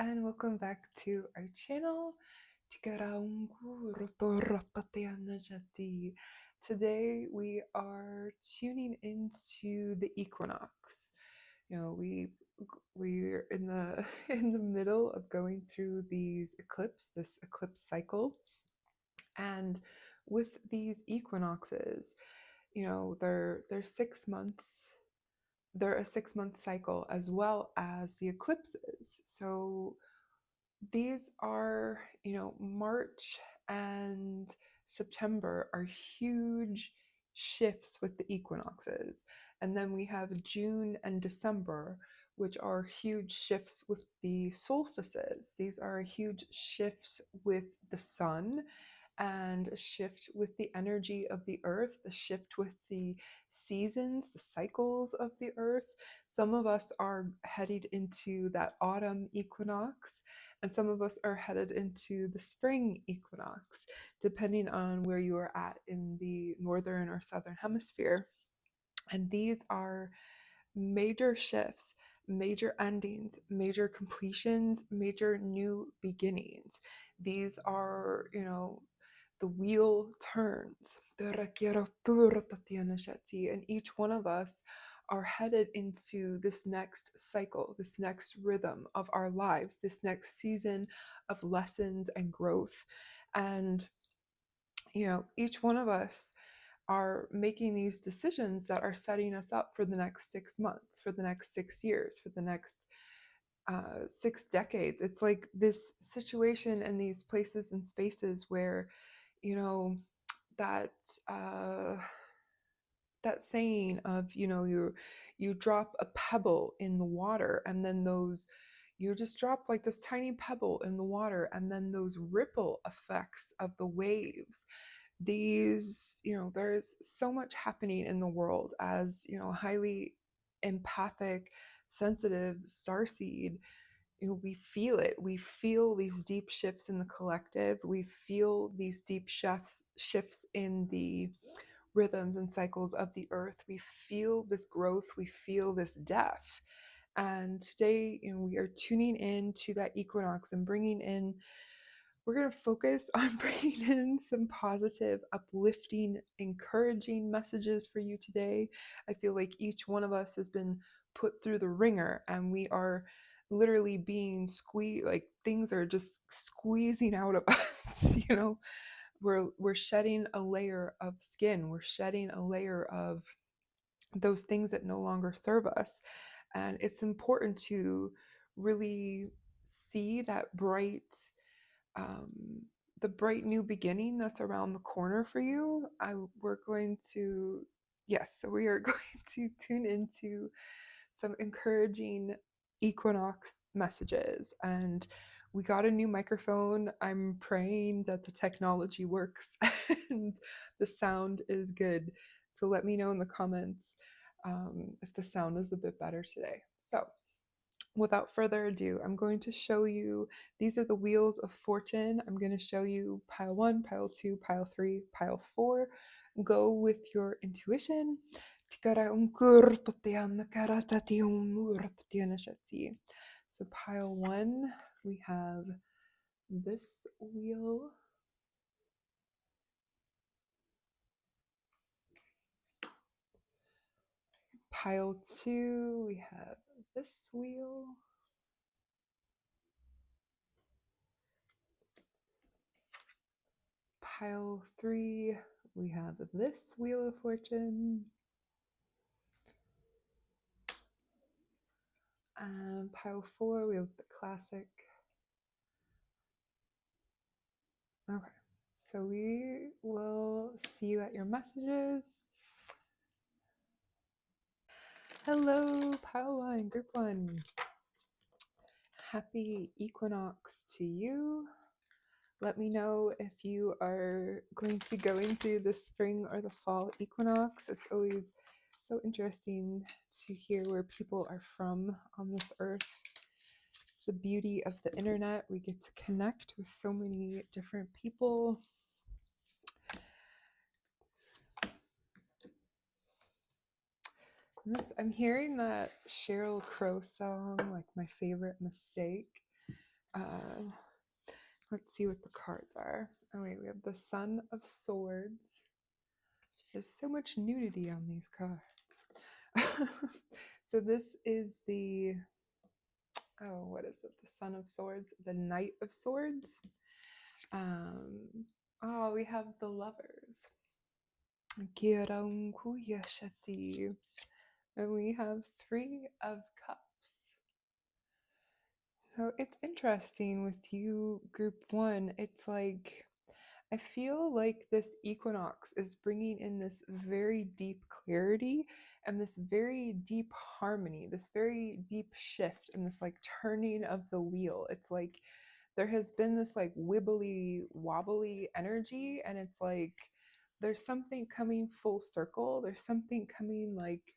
and welcome back to our channel. Today we are tuning into the equinox. You know, we're in the in the middle of going through this eclipse cycle, and with these equinoxes, they're 6 months. They're a 6 month cycle as well as the eclipses. So these are, March and September are huge shifts with the equinoxes. And then we have June and December, which are huge shifts with the solstices. These are huge shifts with the sun and a shift with the energy of the earth, the shift with the seasons, the cycles of the earth. Some of us are headed into that autumn equinox, and some of us are headed into the spring equinox, depending on where you are at in the northern or southern hemisphere. And these are major shifts, major endings, major completions, major new beginnings. These are, the wheel turns. And each one of us are headed into this next cycle, this next rhythm of our lives, this next season of lessons and growth. And, each one of us are making these decisions that are setting us up for the next 6 months, for the next 6 years, for the next 6 decades. It's like this situation and these places and spaces where, that that saying of, you drop a pebble in the water, and then you just drop like this tiny pebble in the water, and then those ripple effects of the waves, these, there's so much happening in the world as, highly empathic, sensitive starseed. We feel it. We feel these deep shifts in the collective. We feel these deep shifts in the rhythms and cycles of the earth. We feel this growth. We feel this death. And today, we are tuning in to that equinox and we're going to focus on bringing in some positive, uplifting, encouraging messages for you today. I feel like each one of us has been put through the ringer, and we are literally being squeezed, like things are just squeezing out of us. We're shedding a layer of skin. We're shedding a layer of those things that no longer serve us. And it's important to really see that the bright new beginning that's around the corner for you. We are going to tune into some encouraging equinox messages. And we got a new microphone. I'm praying that the technology works and the sound is good. So let me know in the comments if the sound is a bit better today. So without further ado, I'm going to show you, these are the wheels of fortune. I'm going to show you pile 1, pile 2, pile 3, pile 4. Go with your intuition. So pile 1, we have this wheel. Pile 2, we have this wheel. Pile 3, we have this wheel of fortune. And pile 4, we have the classic. Okay, so we will see you at your messages. Hello, pile 1, group 1. Happy equinox to you. Let me know if you are going to be going through the spring or the fall equinox. It's always so interesting to hear where people are from on this earth. It's the beauty of the internet. We get to connect with so many different people. I'm hearing that Sheryl Crow song, like My Favorite Mistake. Uh, let's see what the cards are. Oh wait, we have the Son of Swords. There's so much nudity on these cards. So this is the, oh, what is it? The Son of Swords, the Knight of Swords. Oh, we have the Lovers. And we have Three of Cups. So it's interesting with you, group one. It's like, I feel like this equinox is bringing in this very deep clarity and this very deep harmony, this very deep shift and this like turning of the wheel. It's like there has been this like wibbly wobbly energy, and it's like there's something coming full circle. There's something coming like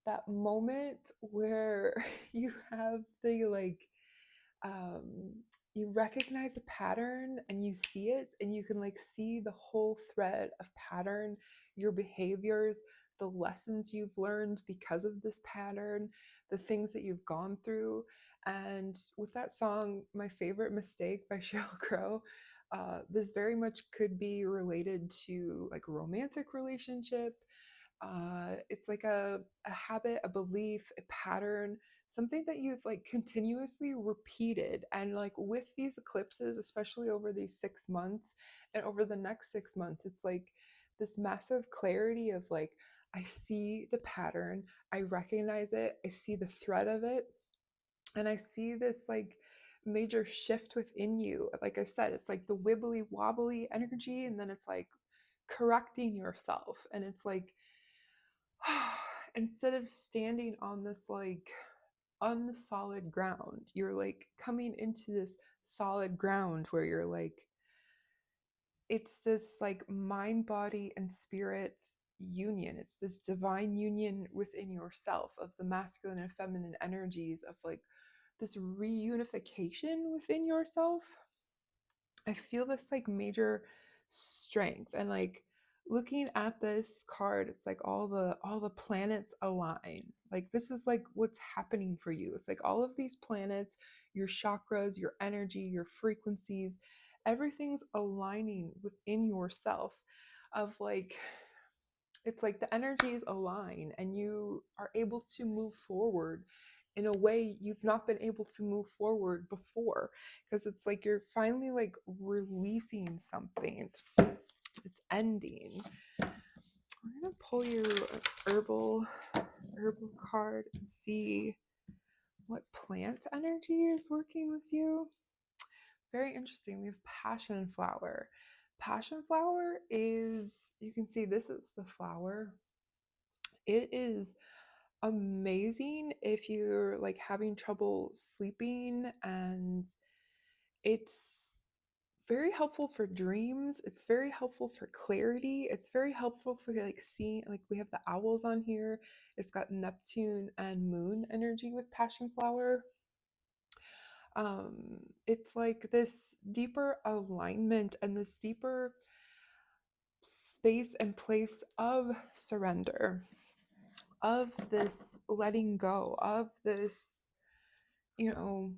that moment where you have the like um you recognize a pattern and you see it, and you can like see the whole thread of pattern, your behaviors, the lessons you've learned because of this pattern, the things that you've gone through. And with that song, My Favorite Mistake by Sheryl Crow, this very much could be related to like a romantic relationship. It's like a habit, a belief, a pattern, something that you've like continuously repeated. And like with these eclipses, especially over these 6 months and over the next 6 months, it's like this massive clarity of like, I see the pattern, I recognize it, I see the thread of it, and I see this like major shift within you. Like I said, it's like the wibbly wobbly energy, and then it's like correcting yourself. And it's like, instead of standing on this like unsolid ground, you're like coming into this solid ground where you're like, it's this like mind, body, and spirit union. It's this divine union within yourself of the masculine and feminine energies, of like this reunification within yourself. I feel this like major strength. And like looking at this card, it's like all the planets align. Like this is like what's happening for you. It's like all of these planets, your chakras, your energy, your frequencies, everything's aligning within yourself, of like, it's like the energies align and you are able to move forward in a way you've not been able to move forward before, because it's like you're finally like releasing something. It's ending. We're gonna pull you an herbal card and see what plant energy is working with you. Very interesting. We have passion flower. Passion flower is, you can see this is the flower. It is amazing if you're like having trouble sleeping, and it's very helpful for dreams. It's very helpful for clarity. It's very helpful for like seeing, like we have the owls on here. It's got Neptune and moon energy with passion flower. It's like this deeper alignment and this deeper space and place of surrender, of this letting go, of this, you know,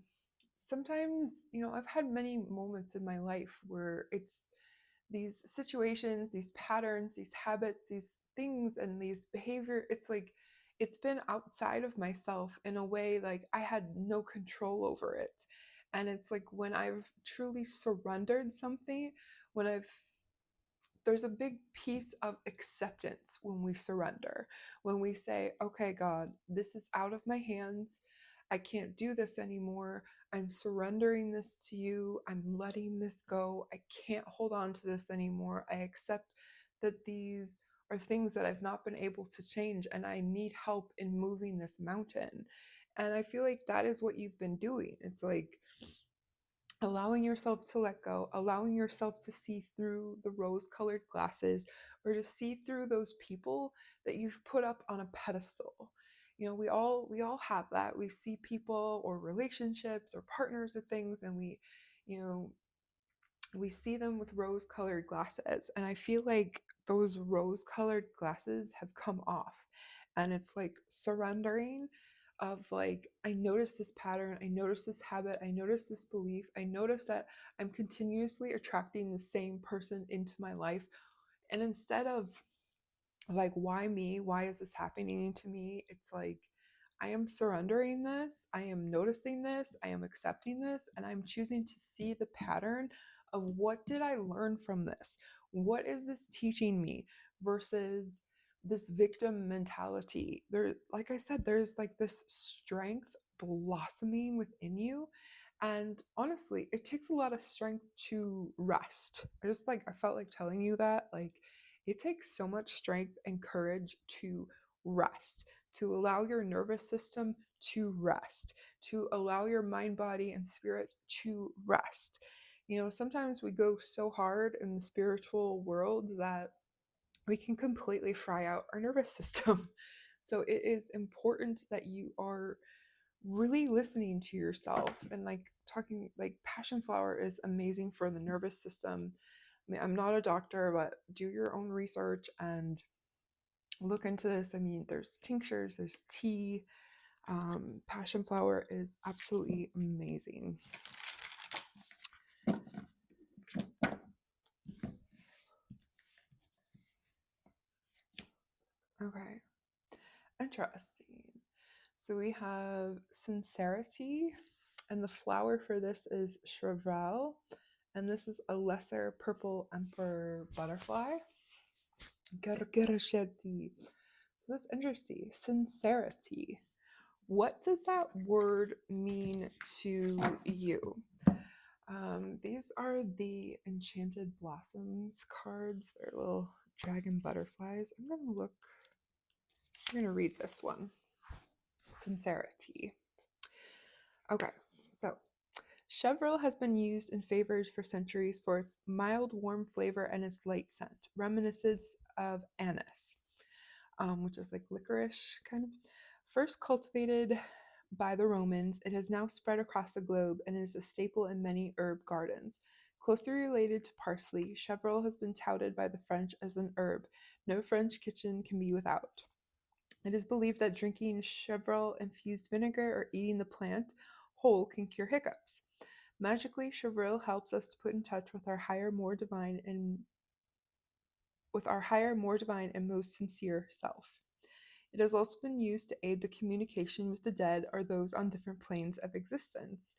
sometimes, I've had many moments in my life where it's these situations, these patterns, these habits, these things, and these behavior, it's like it's been outside of myself in a way like I had no control over it. And it's like when I've truly surrendered something, when I've there's a big piece of acceptance when we surrender, when we say, okay, God, this is out of my hands. I can't do this anymore. I'm surrendering this to you. I'm letting this go. I can't hold on to this anymore. I accept that these are things that I've not been able to change, and I need help in moving this mountain. And I feel like that is what you've been doing. It's like allowing yourself to let go, allowing yourself to see through the rose-colored glasses, or to see through those people that you've put up on a pedestal. We all have that. We see people or relationships or partners or things, and you know, we see them with rose-colored glasses. And I feel like those rose-colored glasses have come off, and it's like surrendering, of like, I notice this pattern, I notice this habit, I notice this belief, I notice that I'm continuously attracting the same person into my life. And instead of like, why me? Why is this happening to me? It's like, I am surrendering this, I am noticing this, I am accepting this, and I'm choosing to see the pattern of what did I learn from this? What is this teaching me versus this victim mentality? There, like I said, there's like this strength blossoming within you. And honestly, it takes a lot of strength to rest. I felt like telling you that. Like, it takes so much strength and courage to rest, to allow your nervous system to rest, to allow your mind, body, and spirit to rest. You know, sometimes we go so hard in the spiritual world that we can completely fry out our nervous system. So it is important that you are really listening to yourself and like talking. Like, passion flower is amazing for the nervous system. I mean, I'm not a doctor, but do your own research and look into this. I mean, there's tinctures, there's tea. Passion flower is absolutely amazing. Okay, interesting. So we have sincerity, and the flower for this is chevrel, and this is a lesser purple emperor butterfly. So that's interesting. Sincerity. What does that word mean to you? These are the Enchanted Blossoms cards. They're little dragon butterflies. I'm going to read this one. Sincerity. Okay, so Chevril has been used in favors for centuries for its mild, warm flavor and its light scent, reminiscent of anise, which is like licorice kind of. First cultivated by the Romans, it has now spread across the globe and is a staple in many herb gardens. Closely related to parsley, chevril has been touted by the French as an herb no French kitchen can be without. It is believed that drinking chevril-infused vinegar or eating the plant whole can cure hiccups. Magically, chevril helps us to put in touch with our higher, more divine and most sincere self. It has also been used to aid the communication with the dead or those on different planes of existence.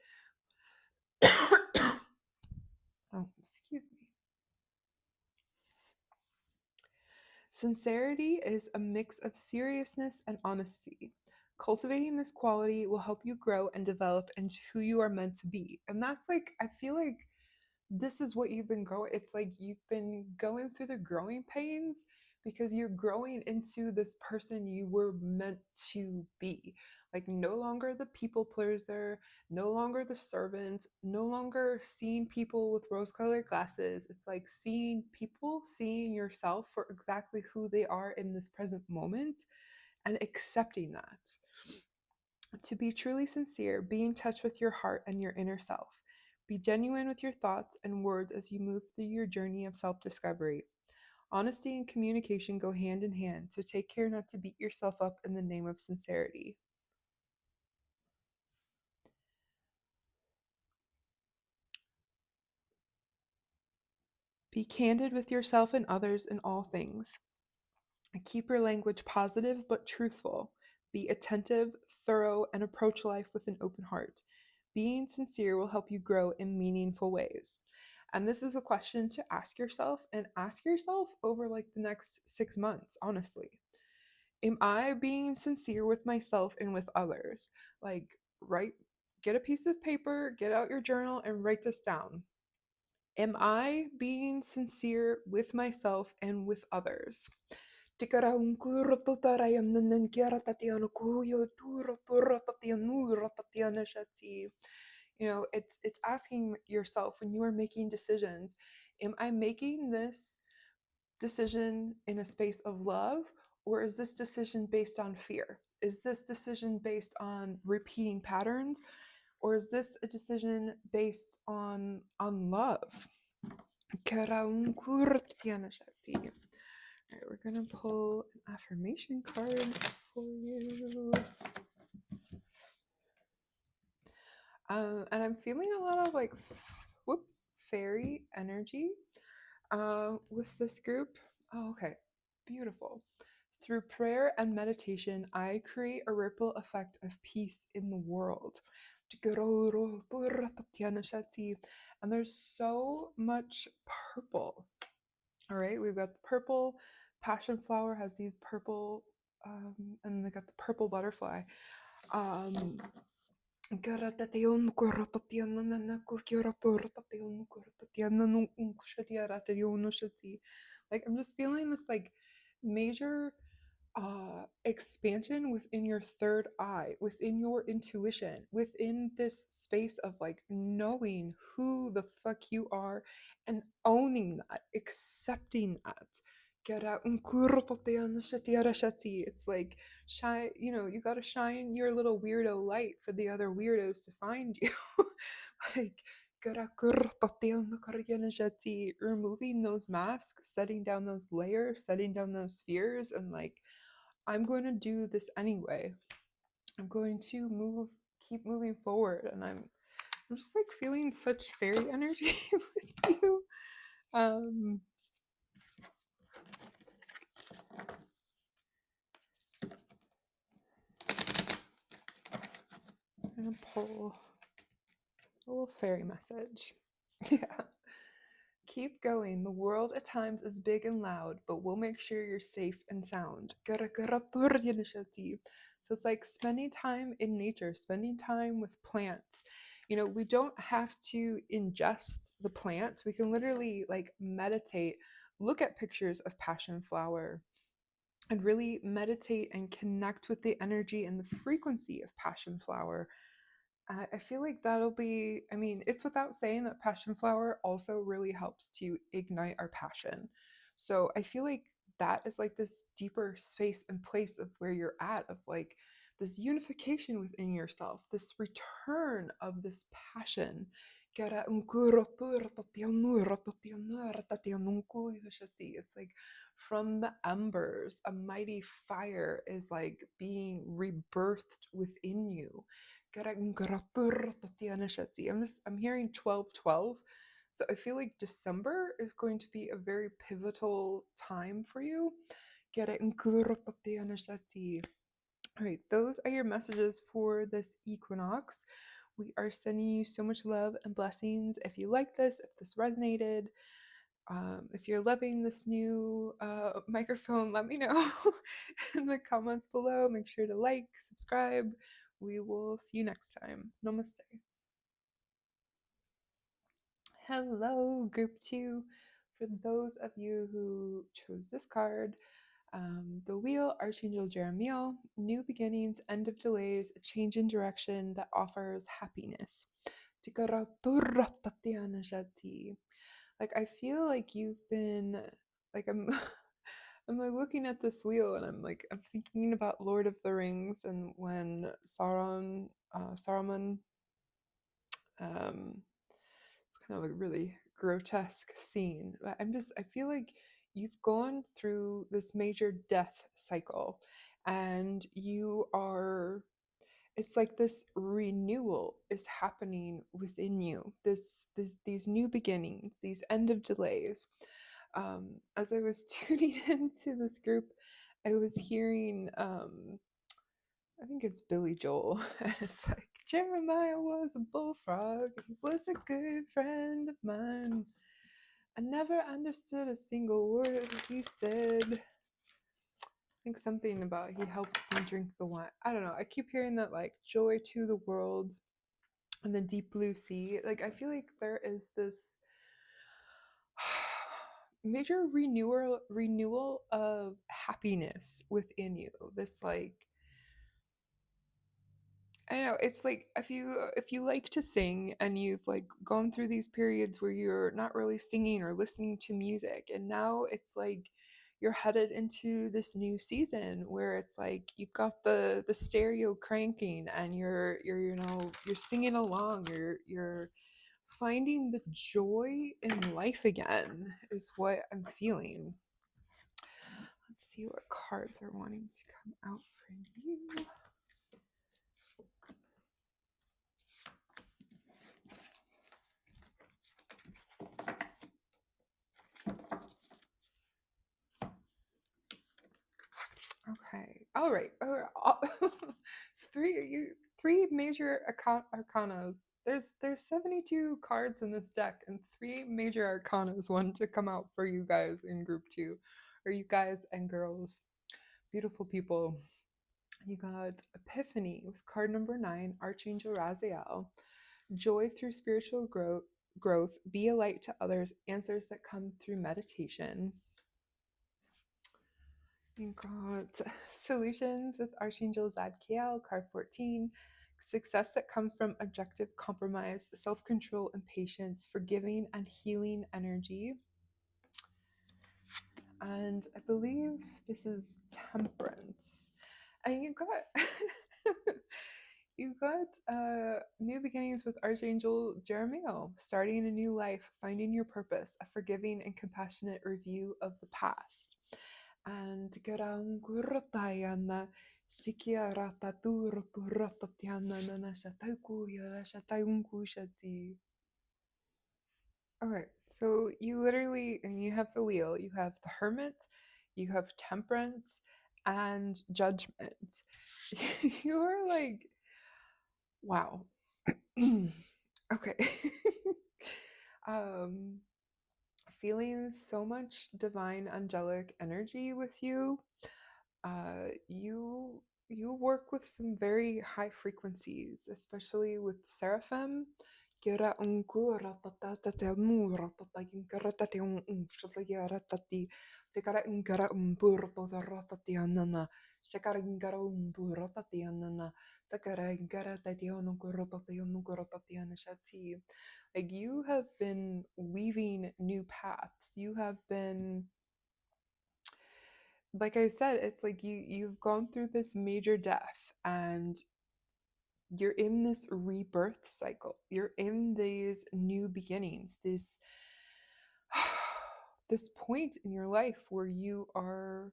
Oh, excuse me. Sincerity is a mix of seriousness and honesty. Cultivating this quality will help you grow and develop into who you are meant to be. And that's like, I feel like this is what you've been going. It's like you've been going through the growing pains because you're growing into this person you were meant to be. Like, no longer the people pleaser, no longer the servant, no longer seeing people with rose-colored glasses. It's like seeing people, seeing yourself for exactly who they are in this present moment and accepting that. To be truly sincere, be in touch with your heart and your inner self. Be genuine with your thoughts and words as you move through your journey of self-discovery. Honesty and communication go hand in hand, so take care not to beat yourself up in the name of sincerity. Be candid with yourself and others in all things. Keep your language positive but truthful. Be attentive, thorough, and approach life with an open heart. Being sincere will help you grow in meaningful ways. And this is a question to ask yourself, and ask yourself over like the next 6 months, honestly. Am I being sincere with myself and with others? Like, get a piece of paper, get out your journal, and write this down. Am I being sincere with myself and with others? You know, it's asking yourself when you are making decisions, am I making this decision in a space of love, or is this decision based on fear? Is this decision based on repeating patterns, or is this a decision based on love? Alright, we're gonna pull an affirmation card for you. And I'm feeling a lot of like, whoops, fairy energy with this group. Oh, okay, beautiful. Through prayer and meditation, I create a ripple effect of peace in the world. And there's so much purple. All right, we've got the purple passion flower has these purple, and they got the purple butterfly. Um, like I'm just feeling this like major expansion within your third eye, within your intuition, within this space of like knowing who the fuck you are and owning that, accepting that. It's like shine, you know, you gotta shine your little weirdo light for the other weirdos to find you. Like removing those masks, setting down those layers, setting down those fears, and like, I'm going to do this anyway. I'm going to keep moving forward, and I'm just like feeling such fairy energy with you. I'm gonna pull a little fairy message. Yeah. Keep going. The world at times is big and loud, but we'll make sure you're safe and sound. So it's like spending time in nature, spending time with plants. You know, we don't have to ingest the plants. We can literally like meditate, look at pictures of passion flower, and really meditate and connect with the energy and the frequency of passion flower. I feel like that'll be, I mean, it's without saying that passion flower also really helps to ignite our passion. So I feel like that is like this deeper space and place of where you're at, of like this unification within yourself, this return of this passion. It's like from the embers, a mighty fire is like being rebirthed within you. I'm hearing 1212. So I feel like December is going to be a very pivotal time for you. All right, those are your messages for this equinox. We are sending you so much love and blessings. If you like this, if this resonated, if you're loving this new microphone, let me know in the comments below. Make sure to like, subscribe. We will see you next time. Namaste. Hello, group 2. For those of you who chose this card, the wheel, Archangel Jeremiel, new beginnings, end of delays, a change in direction that offers happiness. Like, I feel like you've been, like, I'm like looking at this wheel, and I'm thinking about Lord of the Rings, and when Saruman, it's kind of a really grotesque scene. But I feel like you've gone through this major death cycle, and it's like this renewal is happening within you. These new beginnings, these end of delays. As I was tuning into this group, I was hearing, I think it's Billy Joel, and it's like, Jeremiah was a bullfrog, he was a good friend of mine. I never understood a single word he said. I think something about he helps me drink the wine. I don't know. I keep hearing that, like, joy to the world and the deep blue sea. Like, I feel like there is this major renewal of happiness within you. This, like, I know, it's like if you like to sing, and you've like gone through these periods where you're not really singing or listening to music, and now it's like you're headed into this new season where it's like you've got the stereo cranking, and you're you're singing along, you're finding the joy in life again, is what I'm feeling. Let's see what cards are wanting to come out for you. Okay. All right. Three major arcanas. There's 72 cards in this deck, and three major arcanas want to come out for you guys in group two, or you guys and girls, beautiful people. You got Epiphany with card number 9, Archangel Raziel. Joy through spiritual growth. Be a light to others. Answers that come through meditation. You got Solutions with Archangel Zadkiel, card 14. Success that comes from objective compromise, self control and patience, forgiving and healing energy. And I believe this is Temperance. And you got you got new beginnings with Archangel Jeremiel, starting a new life, finding your purpose, a forgiving and compassionate review of the past. And Garangurtayana Sikiarata Durapurapatiana Nanashataiku Shati. Okay, so you literally, and you have the wheel, you have the Hermit, you have Temperance, and Judgment. You are like, wow. Okay. um, Feeling so much divine angelic energy with you. You work with some very high frequencies, especially with the seraphim. Kira unku ratatate nu ratatayin karatati un shataya ratati tekara inkara umpurpo ratati anana shakara inkara umpuratati anana takara inkara tati onukuratati onukuratati anashati. Like you have been weaving new paths. You have been, like I said, it's like you've gone through this major death and you're in this rebirth cycle. You're in these new beginnings, this point in your life where you are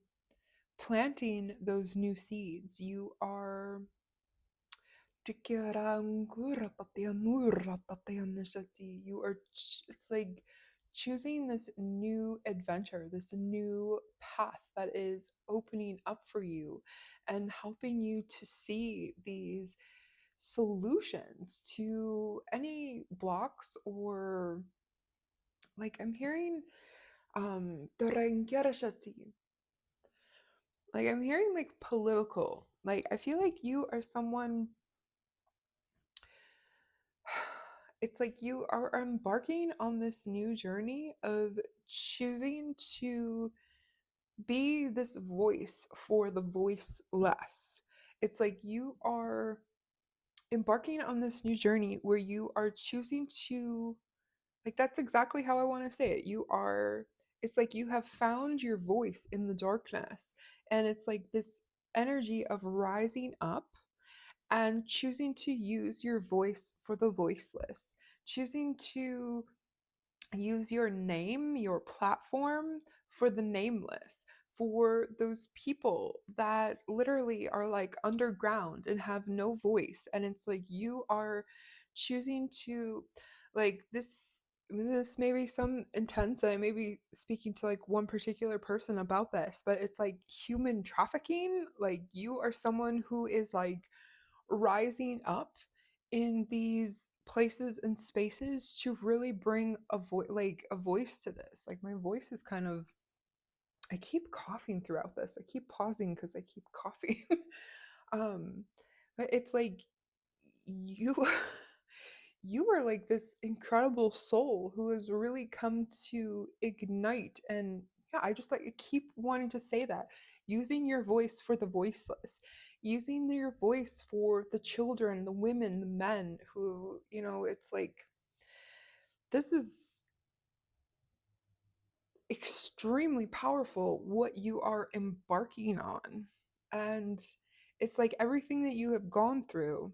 planting those new seeds. You are it's like choosing this new adventure, this new path that is opening up for you and helping you to see these solutions to any blocks, or like I'm hearing like I'm hearing like political. Like I feel like you are someone, it's like you are embarking on this new journey of choosing to be this voice for the voiceless. It's like you are embarking on this new journey where you are choosing to, like, that's exactly how I want to say it. You are, it's like you have found your voice in the darkness. And it's like this energy of rising up and choosing to use your voice for the voiceless, choosing to use your name, your platform for the nameless, for those people that literally are like underground and have no voice. And it's like you are choosing to, like, this may be some intense, and I may be speaking to like one particular person about this, but it's like human trafficking. Like you are someone who is like rising up in these places and spaces to really bring a voice to this. Like my voice is kind of, I keep coughing throughout this. I keep pausing because I keep coughing. um but it's like you you are like this incredible soul who has really come to ignite. And yeah, I just like keep wanting to say that, using your voice for the voiceless, using your voice for the children, the women, the men who, it's like this is extremely powerful what you are embarking on. And it's like everything that you have gone through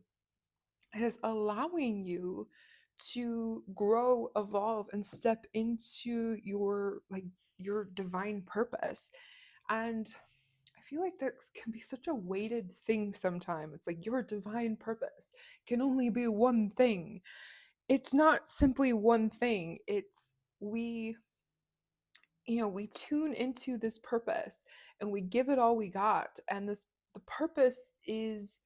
is allowing you to grow, evolve, and step into your divine purpose. And I feel like that can be such a weighted thing sometimes. It's like your divine purpose can only be one thing. It's not simply one thing. It's we we tune into this purpose and we give it all we got. And the purpose is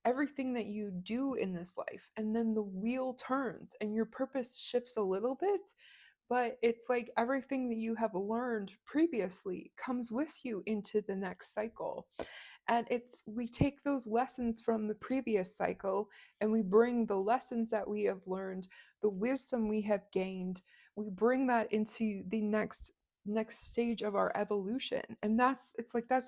everything that you do in this life. And then the wheel turns and your purpose shifts a little bit, but it's like everything that you have learned previously comes with you into the next cycle. And we take those lessons from the previous cycle and we bring the lessons that we have learned, the wisdom we have gained, we bring that into the next stage of our evolution. And that's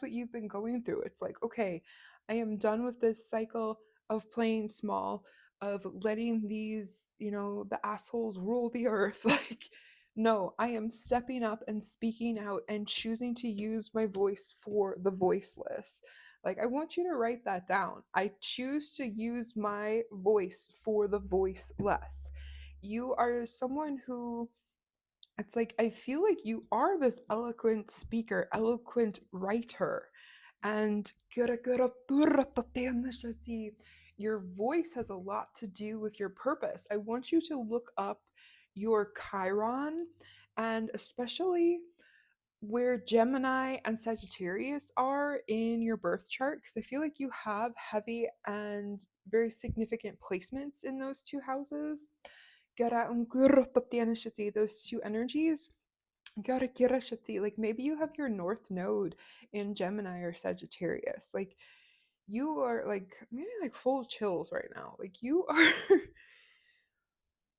what you've been going through. It's like, okay, I am done with this cycle of playing small, of letting these, the assholes rule the earth. Like, no, I am stepping up and speaking out and choosing to use my voice for the voiceless. Like, I want you to write that down. I choose to use my voice for the voiceless. You are someone who, it's like, I feel like you are this eloquent speaker, eloquent writer. And your voice has a lot to do with your purpose. I want you to look up your Chiron, and especially where Gemini and Sagittarius are in your birth chart, because I feel like you have heavy and very significant placements in those two houses. Those two energies. Like maybe you have your North Node in Gemini or Sagittarius. Like you are like maybe like full chills right now. Like you are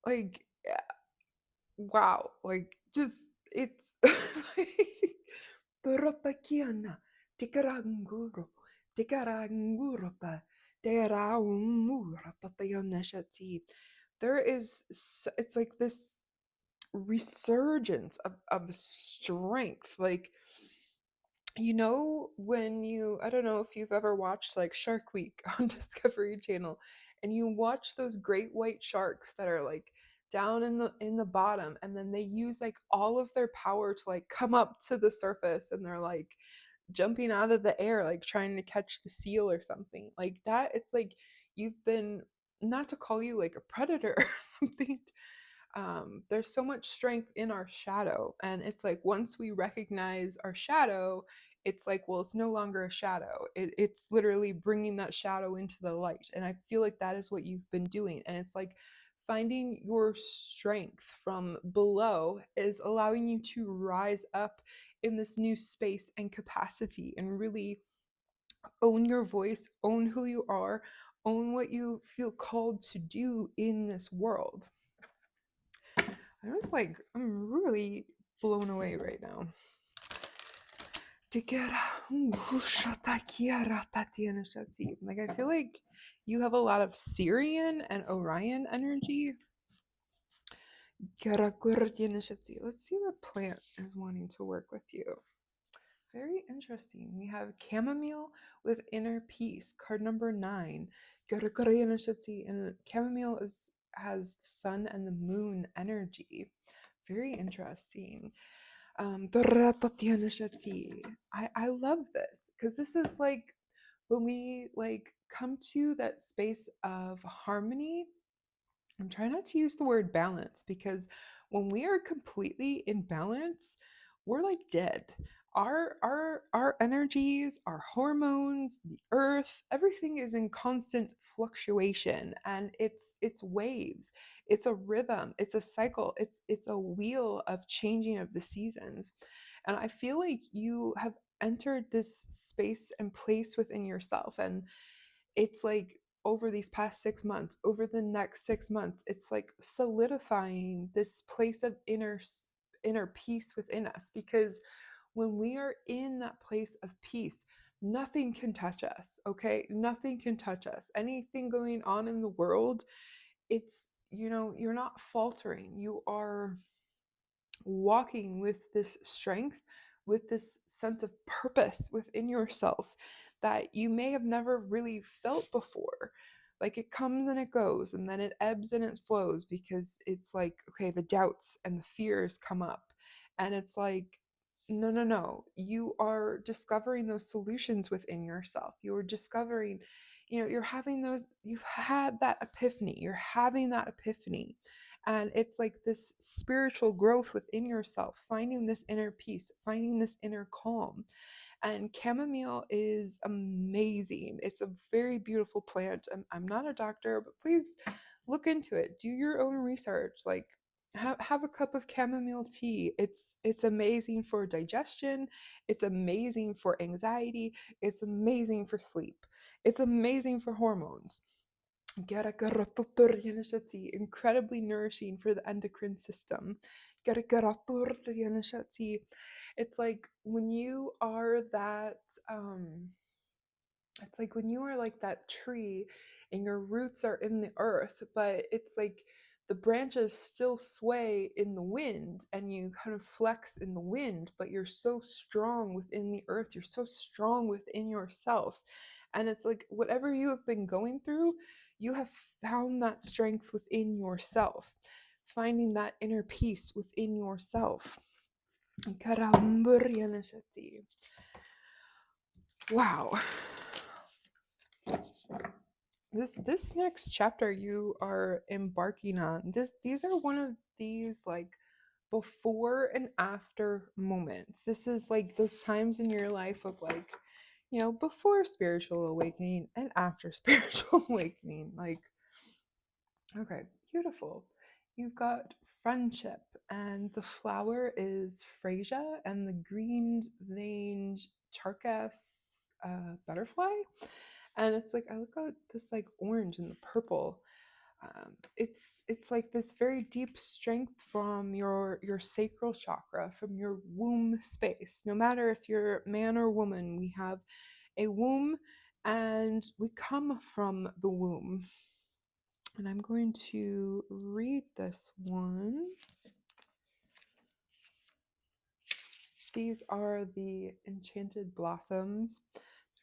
like wow. Like just it's Toropakiana, Tikaranguro, Tikarangurota, Teraumurapatayanashati. It's like this resurgence of strength. Like, I don't know if you've ever watched like Shark Week on Discovery Channel, and you watch those great white sharks that are like down in the bottom, and then they use like all of their power to like come up to the surface, and they're like jumping out of the air like trying to catch the seal or something like that. It's like you've been, not to call you like a predator or something, there's so much strength in our shadow. And it's like once we recognize our shadow, it's like, well, it's no longer a shadow. It's literally bringing that shadow into the light. And I feel like that is what you've been doing. And it's like finding your strength from below is allowing you to rise up in this new space and capacity and really own your voice, own who you are, own what you feel called to do in this world. I'm really blown away right now. Like, I feel like you have a lot of Syrian and Orion energy. Let's see what plant is wanting to work with you. Very interesting. We have chamomile with inner peace, card number 9. And chamomile has the sun and the moon energy. Very interesting. I love this because this is like when we like come to that space of harmony. I'm trying not to use the word balance because when we are completely in balance, we're like dead. Our energies, our hormones, the earth, everything is in constant fluctuation, and it's waves, it's a rhythm, it's a cycle, it's a wheel of changing of the seasons. And I feel like you have entered this space and place within yourself, and it's like over these past 6 months, over the next 6 months, it's like solidifying this place of inner peace within us. Because when we are in that place of peace, nothing can touch us. Okay, nothing can touch us. Anything going on in the world, it's you're not faltering. You are walking with this strength, with this sense of purpose within yourself that you may have never really felt before. Like it comes and it goes, and then it ebbs and it flows because it's like, okay, the doubts and the fears come up. And it's like, no, no, no. You are discovering those solutions within yourself. You're discovering, you've had that epiphany. You're having that epiphany. And it's like this spiritual growth within yourself, finding this inner peace, finding this inner calm. And chamomile is amazing. It's a very beautiful plant. I'm not a doctor, but please look into it. Do your own research. Like, have a cup of chamomile tea. It's amazing for digestion. It's amazing for anxiety. It's amazing for sleep. It's amazing for hormones. Incredibly nourishing for the endocrine system. It's like when you are that it's like when you are like that tree and your roots are in the earth, but it's like the branches still sway in the wind and you kind of flex in the wind, but you're so strong within the earth, you're so strong within yourself. And it's like whatever you have been going through, you have found that strength within yourself, finding that inner peace within yourself. Wow. This next chapter you are embarking on, these are one of these like before and after moments. This is like those times in your life of like, before spiritual awakening and after spiritual awakening. Like, okay, beautiful. You've got friendship, and the flower is freesia, and the green veined charkas butterfly. And it's like I look at this like orange and the purple. It's like this very deep strength from your sacral chakra, from your womb space. No matter if you're man or woman, we have a womb, and we come from the womb. And I'm going to read this one. These are the enchanted blossoms,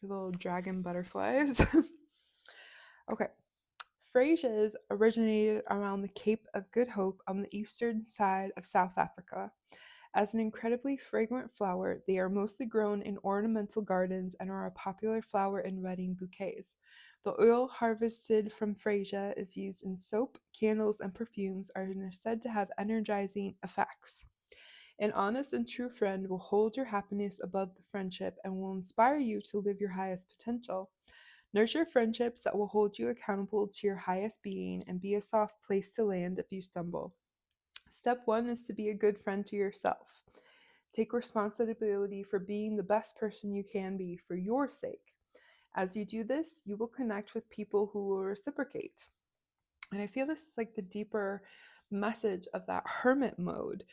the little dragon butterflies. Okay. Freesias originated around the Cape of Good Hope on the eastern side of South Africa. As an incredibly fragrant flower, they are mostly grown in ornamental gardens and are a popular flower in wedding bouquets. The oil harvested from freesia is used in soap, candles, and perfumes and are said to have energizing effects. An honest and true friend will hold your happiness above the friendship and will inspire you to live your highest potential. Nurture friendships that will hold you accountable to your highest being and be a soft place to land if you stumble. Step 1 is to be a good friend to yourself. Take responsibility for being the best person you can be for your sake. As you do this, you will connect with people who will reciprocate. And I feel this is like the deeper message of that hermit mode.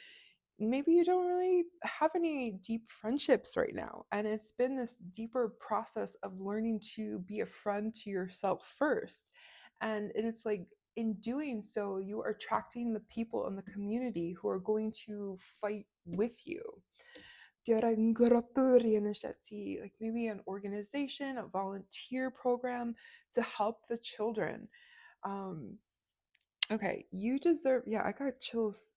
Maybe you don't really have any deep friendships right now, and it's been this deeper process of learning to be a friend to yourself first. And it's like in doing so, you are attracting the people in the community who are going to fight with you. Like maybe an organization, a volunteer program to help the children. Okay, you deserve, yeah, I got chills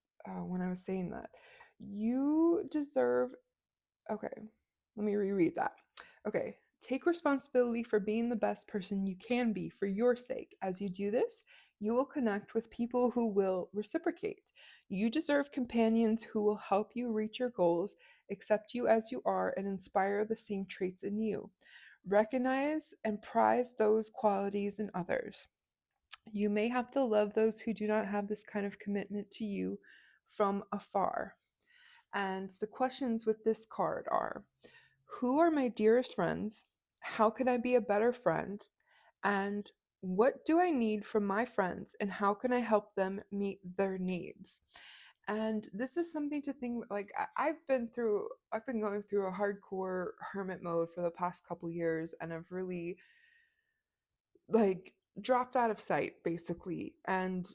when I was saying that. You deserve, okay, let me reread that. Okay, take responsibility for being the best person you can be for your sake. As you do this, you will connect with people who will reciprocate. You deserve companions who will help you reach your goals, accept you as you are, and inspire the same traits in you. Recognize and prize those qualities in others. You may have to love those who do not have this kind of commitment to you from afar. And the questions with this card are: who are my dearest friends? How can I be a better friend? And what do I need from my friends? And how can I help them meet their needs? And this is something to think like I've been going through a hardcore hermit mode for the past couple years, and I've really like dropped out of sight basically. And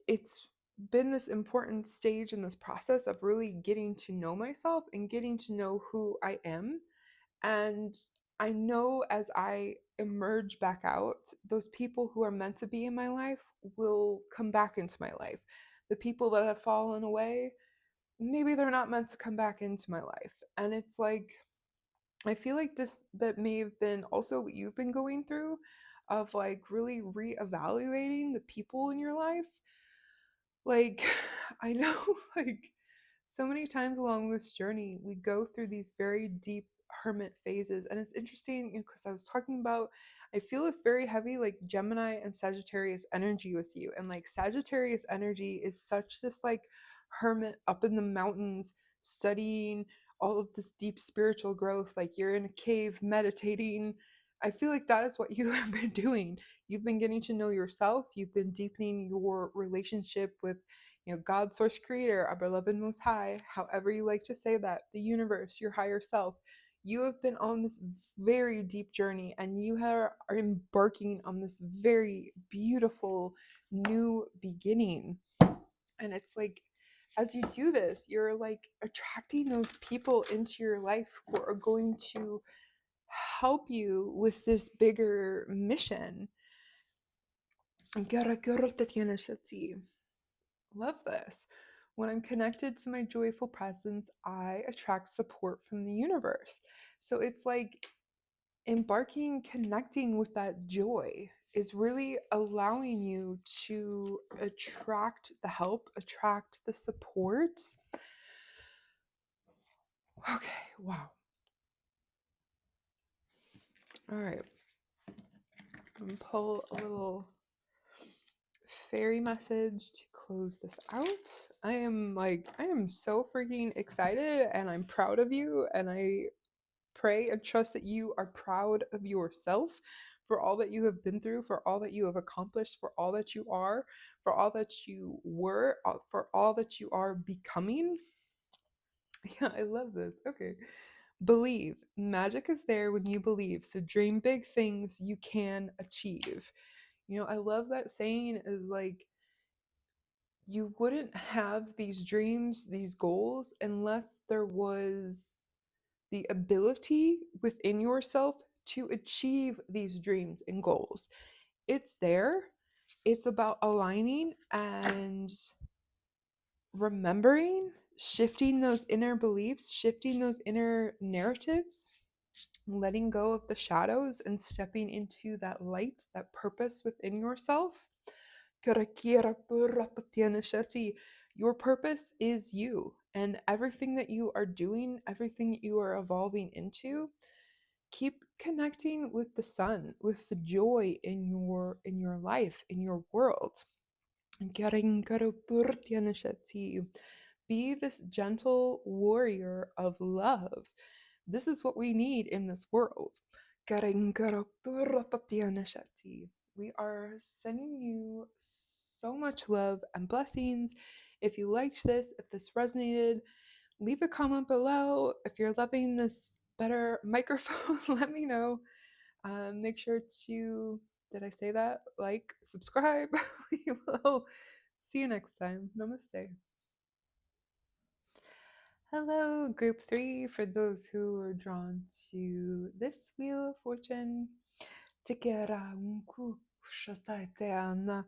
it's been this important stage in this process of really getting to know myself and getting to know who I am. And I know as I emerge back out, those people who are meant to be in my life will come back into my life. The people that have fallen away, maybe they're not meant to come back into my life. And it's like, I feel like that may have been also what you've been going through, of like really reevaluating the people in your life. Like, I know, like, so many times along this journey, we go through these very deep hermit phases. And it's interesting because I was talking about, I feel it's very heavy, like Gemini and Sagittarius energy with you. And like Sagittarius energy is such this like hermit up in the mountains studying all of this deep spiritual growth. Like you're in a cave meditating. I feel like that is what you have been doing. You've been getting to know yourself. You've been deepening your relationship with, God, source, creator, our beloved most high, however you like to say that, the universe, your higher self. You have been on this very deep journey and you are embarking on this very beautiful new beginning. And it's like, as you do this, you're like attracting those people into your life who are going to help you with this bigger mission. Love this. When I'm connected to my joyful presence, I attract support from the universe. So it's like embarking, connecting with that joy is really allowing you to attract the help, attract the support. Okay, wow. All right. I'm gonna pull a little fairy message to close this out. I am so freaking excited and I'm proud of you, and I pray and trust that you are proud of yourself for all that you have been through, for all that you have accomplished, for all that you are, for all that you were, for all that you are becoming. Yeah, I love this. Okay. Believe. Magic is there when you believe. So dream big things you can achieve. I love that saying is like, you wouldn't have these dreams, these goals, unless there was the ability within yourself to achieve these dreams and goals. It's there. It's about aligning and remembering, shifting those inner beliefs, shifting those inner narratives, letting go of the shadows and stepping into that light, that purpose within yourself. Your purpose is you, and everything that you are doing, everything that you are evolving into, keep connecting with the sun, with the joy in your life, in your world. Be this gentle warrior of love. This is what we need in this world. We are sending you so much love and blessings. If you liked this, if this resonated, leave a comment below. If you're loving this better microphone, let me know. Make sure to, did I say that? Like, subscribe. We will see you next time. Namaste. Hello, group 3, for those who are drawn to this Wheel of Fortune. Tikera unku shataiteana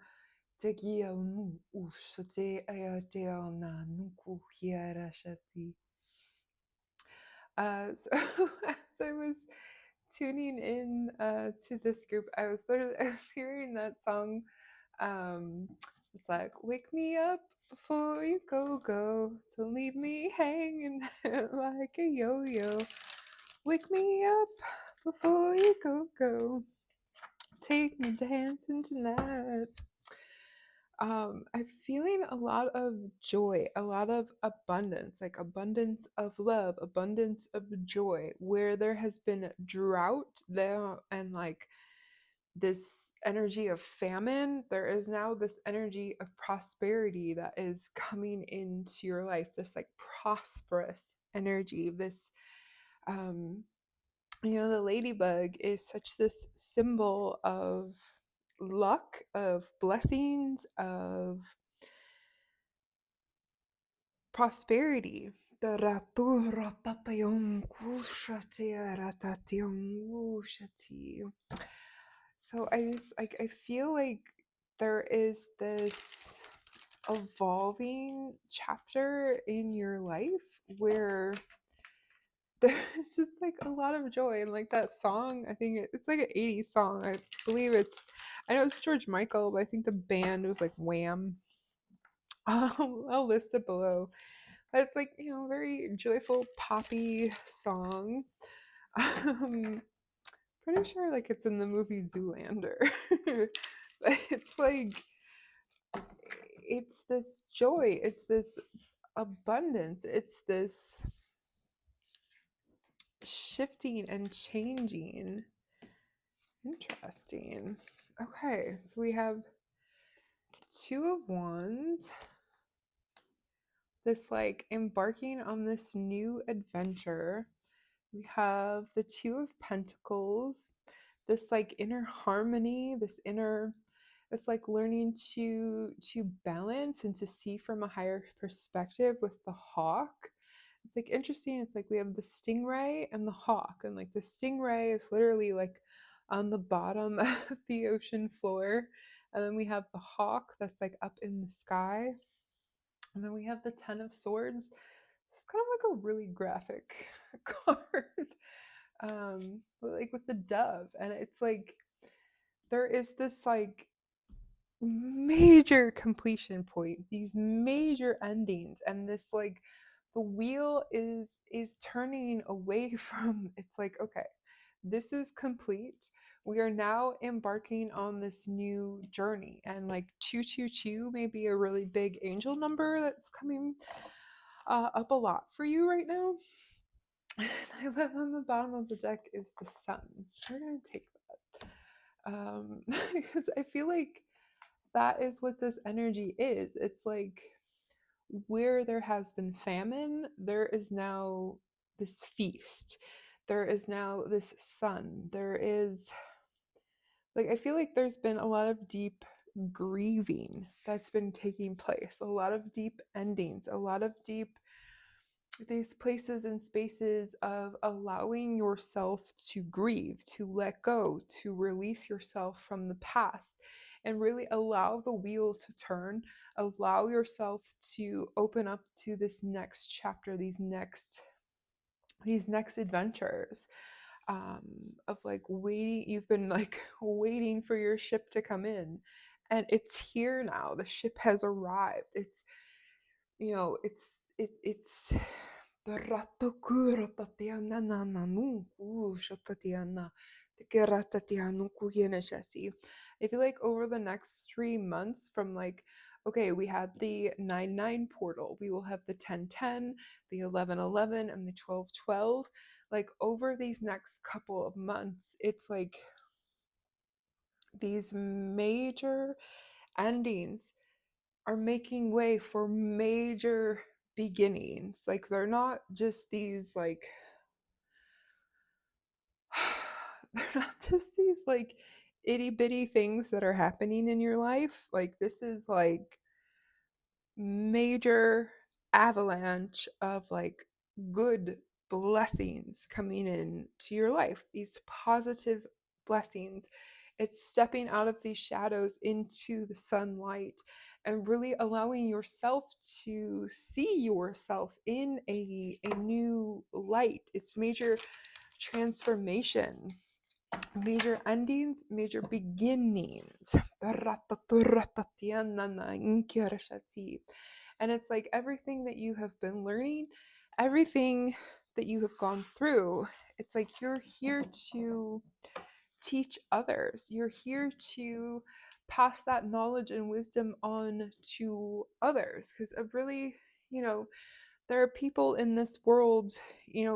tegia unu usate ayateana nuku hiera shati. So as I was tuning in to this group, I was hearing that song. It's like, wake me up before you go, don't leave me hanging like a yo-yo. Wake me up before you go, take me dancing tonight. I'm feeling a lot of joy, a lot of abundance, like abundance of love, abundance of joy. Where there has been drought there and like this energy of famine, there is now this energy of prosperity that is coming into your life, this like prosperous energy, this the ladybug is such this symbol of luck, of blessings, of prosperity. So I feel like there is this evolving chapter in your life where there's just like a lot of joy, and like that song, I think it's like an 80s song. I believe I know it's George Michael, but I think the band was like Wham. I'll list it below. But it's like, very joyful poppy song. Um, Pretty sure like it's in the movie Zoolander. But it's like it's this joy, it's this abundance, it's this shifting and changing. Interesting. Okay, so we have Two of Wands, this like embarking on this new adventure. We have the Two of Pentacles, this like inner harmony, this inner, it's like learning to balance and to see from a higher perspective with the hawk. It's like interesting. It's like we have the stingray and the hawk, and like the stingray is literally like on the bottom of the ocean floor, and then we have the hawk that's like up in the sky, and then we have the Ten of Swords. It's kind of like a really graphic card, like with the dove, and it's like there is this like major completion point, these major endings, and this like the wheel is turning away from, it's like, okay, this is complete, we are now embarking on this new journey. And like 222 may be a really big angel number that's coming up a lot for you right now. And I love on the bottom of the deck is the sun. We're gonna take that because I feel like that is what this energy is. It's like where there has been famine, there is now this feast. There is now this sun. There is, like, I feel like there's been a lot of deep grieving that's been taking place, a lot of deep endings, a lot of deep, these places and spaces of allowing yourself to grieve, to let go, to release yourself from the past, and really allow the wheel to turn, allow yourself to open up to this next chapter, these next adventures, of like waiting. You've been like waiting for your ship to come in, and it's here now. The ship has arrived. It's, it's I feel like over the next 3 months, from like, okay, we had the 9-9 portal, we will have the 10-10, the 11-11, and the 12-12. Like over these next couple of months, it's like these major endings are making way for major beginnings. Like they're not just these like they're not just these like itty bitty things that are happening in your life. Like this is like major avalanche of like good blessings coming in to your life, these positive blessings. It's stepping out of these shadows into the sunlight and really allowing yourself to see yourself in a new light. It's major transformation, major endings, major beginnings. And it's like everything that you have been learning, everything that you have gone through, it's like you're here to teach others. You're here to pass that knowledge and wisdom on to others. Because really, you know, there are people in this world,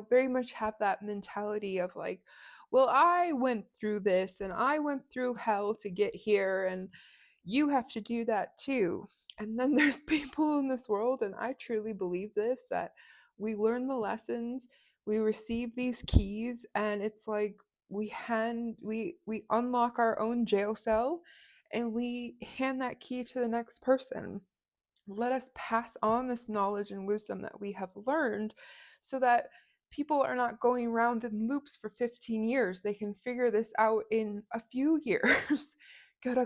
very much have that mentality of like, well, I went through this and I went through hell to get here, and you have to do that too. And then there's people in this world, and I truly believe this, that we learn the lessons, we receive these keys, and it's like we unlock our own jail cell and we hand that key to the next person. Let us pass on this knowledge and wisdom that we have learned so that people are not going around in loops for 15 years. They can figure this out in a few years. And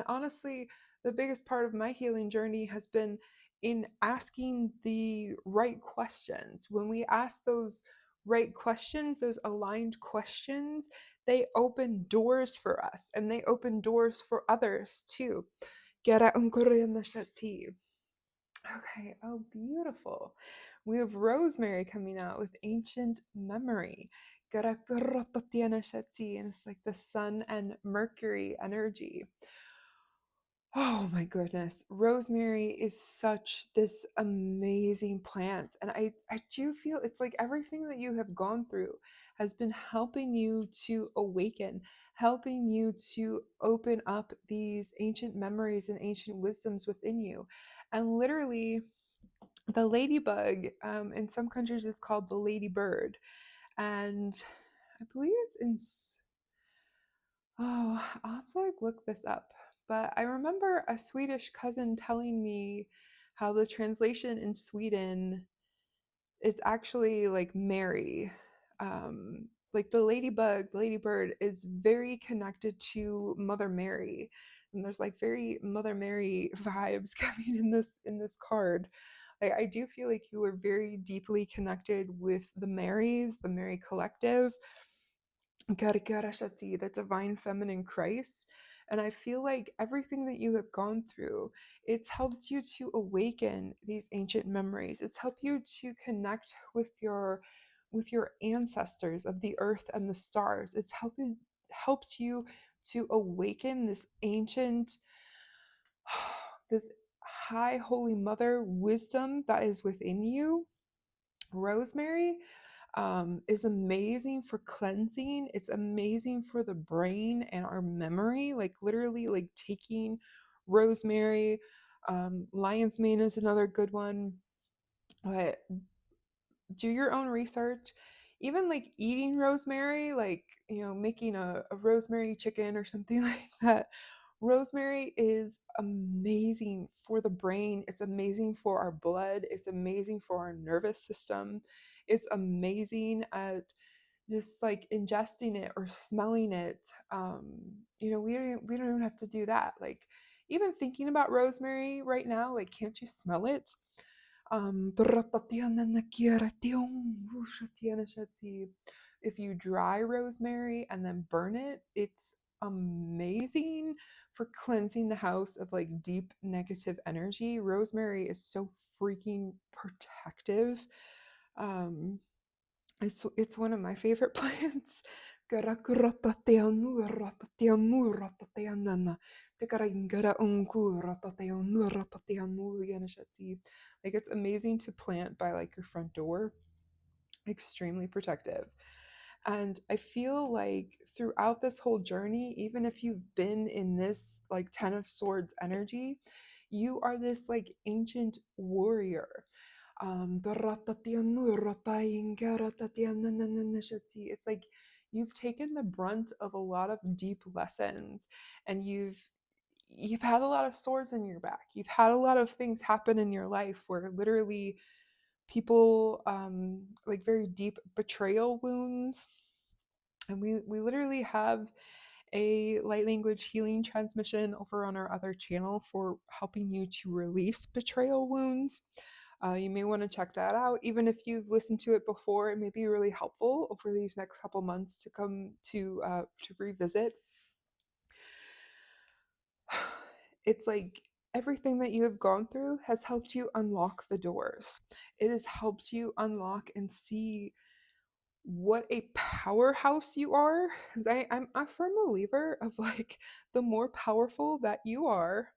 honestly, the biggest part of my healing journey has been in asking the right questions. When we ask those right questions, those aligned questions, they open doors for us and they open doors for others too. Okay, oh, beautiful. We have Rosemary coming out with Ancient Memory. And it's like the sun and Mercury energy. Oh my goodness. Rosemary is such this amazing plant. And I do feel it's like everything that you have gone through has been helping you to awaken, helping you to open up these ancient memories and ancient wisdoms within you. And literally, the ladybug, in some countries, it's called the ladybird. And I believe it's in Oh, I'll have to like look this up. But I remember a Swedish cousin telling me how the translation in Sweden is actually like Mary. Like the ladybug, the ladybird is very connected to Mother Mary. And there's like very Mother Mary vibes coming in this card. I do feel like you are very deeply connected with the Marys, the Mary Collective, the divine feminine Christ. And I feel like everything that you have gone through, it's helped you to awaken these ancient memories. It's helped you to connect with your ancestors of the earth and the stars. It's helped you to awaken this ancient this high holy mother wisdom that is within you. Rosemary is amazing for cleansing. It's amazing for the brain and our memory. Like literally, like taking rosemary. Lion's mane is another good one. But do your own research. Even like eating rosemary, like making a rosemary chicken or something like that. Rosemary is amazing for the brain. It's amazing for our blood. It's amazing for our nervous system. It's amazing at just like ingesting it or smelling it. We don't even have to do that. Like even thinking about rosemary right now, like can't you smell it? If you dry rosemary and then burn it, it's amazing for cleansing the house of like deep negative energy. Rosemary is so freaking protective. Um, it's one of my favorite plants. Like it's amazing to plant by like your front door. Extremely protective. And I feel like throughout this whole journey, even if you've been in this like 10 of Swords energy, you are this like ancient warrior. It's like you've taken the brunt of a lot of deep lessons, and you've had a lot of swords in your back. You've had a lot of things happen in your life where literally people like very deep betrayal wounds. And we literally have a light language healing transmission over on our other channel for helping you to release betrayal wounds. You may want to check that out. Even if you've listened to it before, it may be really helpful over these next couple months to come to revisit. It's like everything that you have gone through has helped you unlock the doors. It has helped you unlock and see what a powerhouse you are. Because I'm a firm believer of like the more powerful that you are,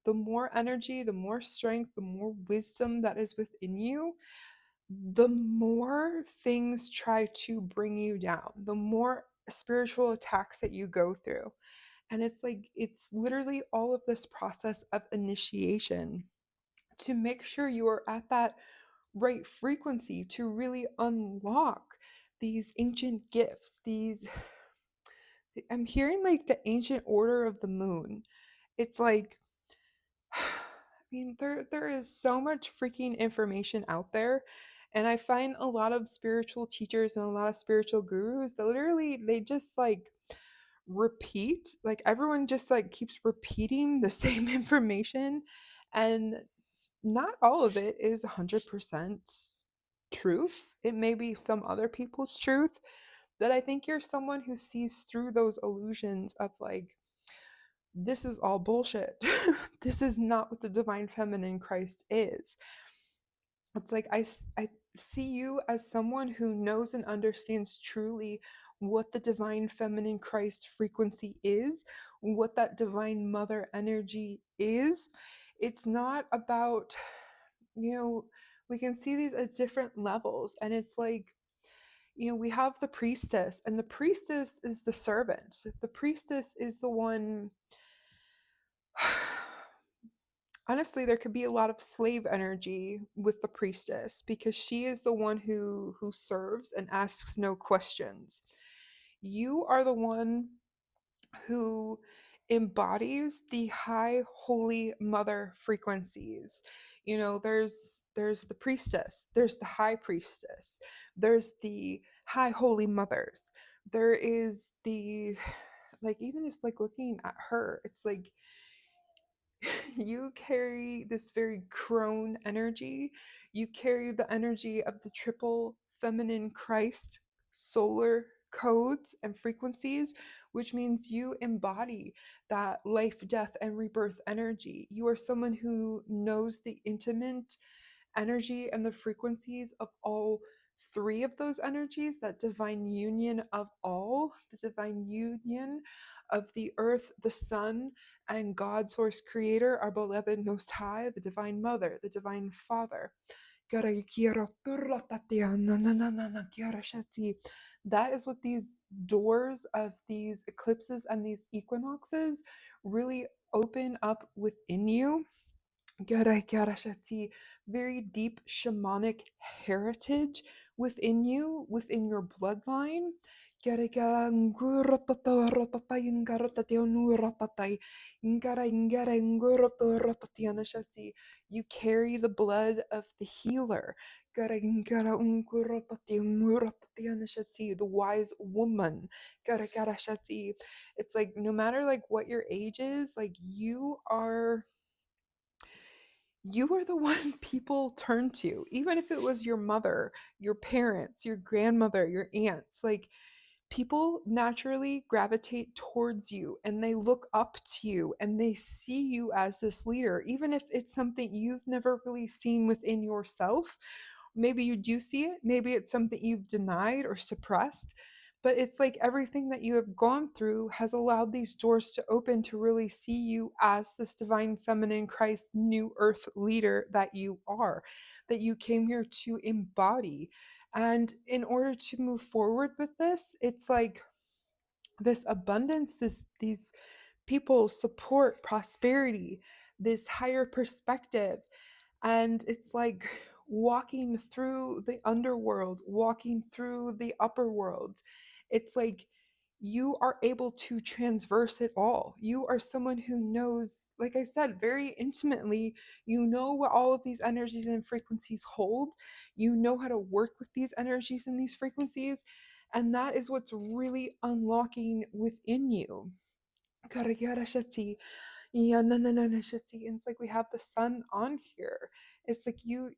the more energy, the more strength, the more wisdom that is within you, the more things try to bring you down, the more spiritual attacks that you go through. And it's like, it's literally all of this process of initiation to make sure you are at that right frequency to really unlock these ancient gifts. I'm hearing like the ancient order of the moon. It's like, I mean, there is so much freaking information out there. And I find a lot of spiritual teachers and a lot of spiritual gurus that literally they just like repeat, like everyone just like keeps repeating the same information, and not all of it is 100% truth. It may be some other people's truth. That I think you're someone who sees through those illusions of like, this is all bullshit. This is not what the divine feminine Christ is. It's like I see you as someone who knows and understands truly what the divine feminine Christ frequency is, what that divine mother energy is. It's not about, we can see these at different levels, and it's like, we have the priestess, and the priestess is the servant. The priestess is the one. Honestly, there could be a lot of slave energy with the priestess because she is the one who serves and asks no questions. You are the one who embodies the high holy mother frequencies. There's the priestess, there's the high priestess, there's the high holy mothers, there is the, like, even just like looking at her, it's like you carry this very crone energy. You carry the energy of the triple feminine Christ solar codes and frequencies, which means you embody that life, death, and rebirth energy. You are someone who knows the intimate energy and the frequencies of all three of those energies, that divine union of all, the divine union of the earth, the sun, and God, source creator, our beloved most high, the divine mother, the divine father. That is what these doors of these eclipses and these equinoxes really open up within you. Very deep shamanic heritage within you, within your bloodline. You carry the blood of the healer, the wise woman. It's like, no matter like what your age is, like you are the one people turn to, even if it was your mother, your parents, your grandmother, your aunts. Like, people naturally gravitate towards you and they look up to you and they see you as this leader, even if it's something you've never really seen within yourself. Maybe you do see it, maybe it's something you've denied or suppressed, but it's like everything that you have gone through has allowed these doors to open to really see you as this divine feminine Christ new earth leader that you are, that you came here to embody. And in order to move forward with this, it's like this abundance, these people, support, prosperity, this higher perspective. And it's like walking through the underworld, walking through the upper world. It's like you are able to transverse it all. You are someone who knows, like I said, very intimately, you know what all of these energies and frequencies hold. You know how to work with these energies and these frequencies. And that is what's really unlocking within you. Yeah, no, no, no, no, shitty. And it's like we have the sun on here. It's like you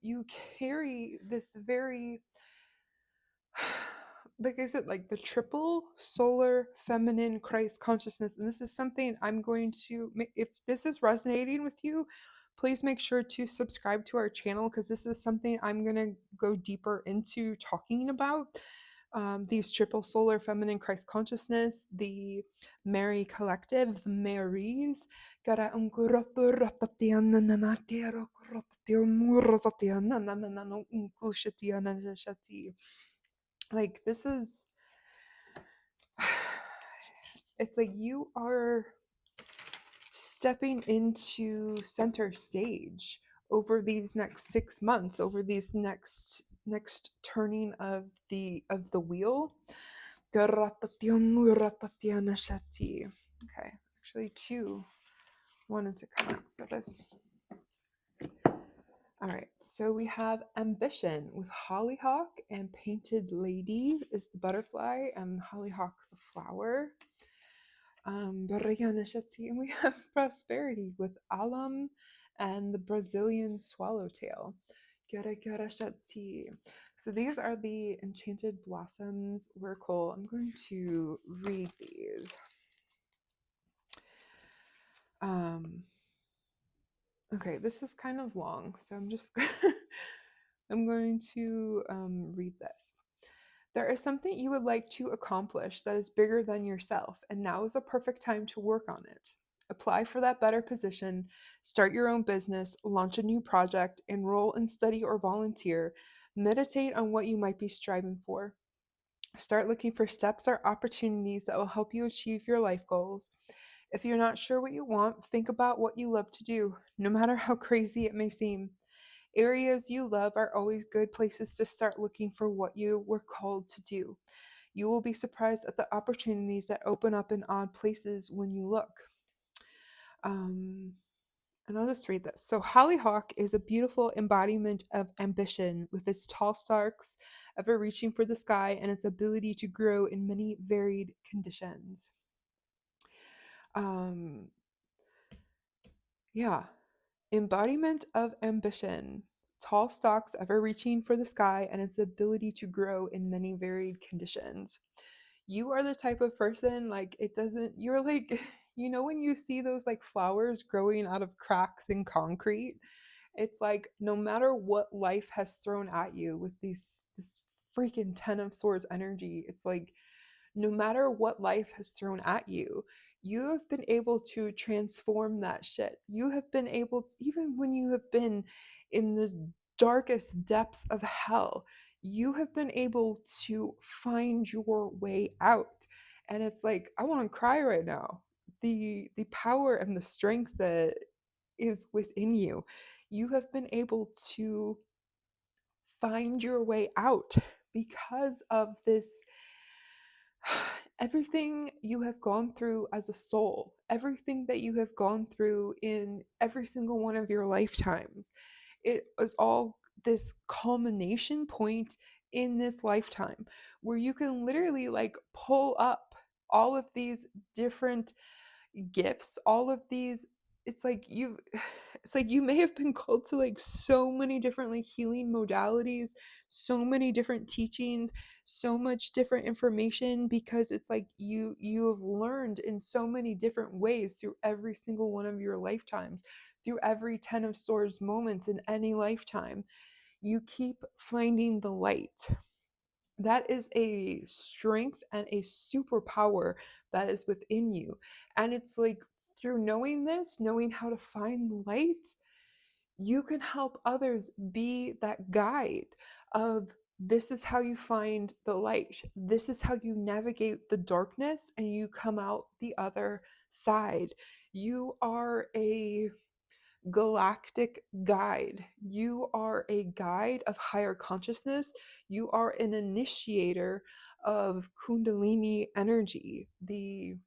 carry this very, like I said, like the triple solar feminine Christ consciousness. And this is something I'm going to make. If this is resonating with you, please make sure to subscribe to our channel, because this is something I'm going to go deeper into talking about. These triple solar feminine Christ consciousness, the Mary collective, the Marys. Like, this is, it's like you are stepping into center stage over these next 6 months, over these next turning of the wheel. Okay, actually two wanted to come out for this. All right, so we have ambition with hollyhock, and painted lady is the butterfly, and hollyhock the flower. And we have prosperity with alum and the Brazilian swallowtail. Gyara gyara shati. So these are the enchanted blossoms. We're cool. I'm going to read these. Okay, this is kind of long, so I'm just I'm going to read this. There is something you would like to accomplish that is bigger than yourself, and now is a perfect time to work on it. Apply for that better position, start your own business, launch a new project, enroll in study or volunteer, meditate on what you might be striving for. Start looking for steps or opportunities that will help you achieve your life goals. If you're not sure what you want, think about what you love to do, no matter how crazy it may seem. Areas you love are always good places to start looking for what you were called to do. You will be surprised at the opportunities that open up in odd places when you look. Um, and I'll just read this. So, hollyhock is a beautiful embodiment of ambition with its tall stalks, ever reaching for the sky, and its ability to grow in many varied conditions. Um, yeah, embodiment of ambition, tall stalks ever reaching for the sky, and its ability to grow in many varied conditions. You are the type of person, like, it doesn't, you're like, when you see those like flowers growing out of cracks in concrete, it's like no matter what life has thrown at you with this freaking 10 of swords energy, it's like no matter what life has thrown at you, you have been able to transform that shit. You have been able to, even when you have been in the darkest depths of hell, you have been able to find your way out. And it's like, I want to cry right now. The power and the strength that is within you. You have been able to find your way out because of this. Everything you have gone through as a soul, everything that you have gone through in every single one of your lifetimes, it was all this culmination point in this lifetime where you can literally like pull up all of these different gifts, all of these, it's like you it's like you may have been called to like so many different like healing modalities, so many different teachings, so much different information, because it's like you have learned in so many different ways through every single one of your lifetimes, through every 10 of swords moments in any lifetime. You keep finding the light. That is a strength and a superpower that is within you. And it's like through knowing this, knowing how to find light, you can help others be that guide of this is how you find the light. This is how you navigate the darkness and you come out the other side. You are a galactic guide. You are a guide of higher consciousness. You are an initiator of Kundalini energy, the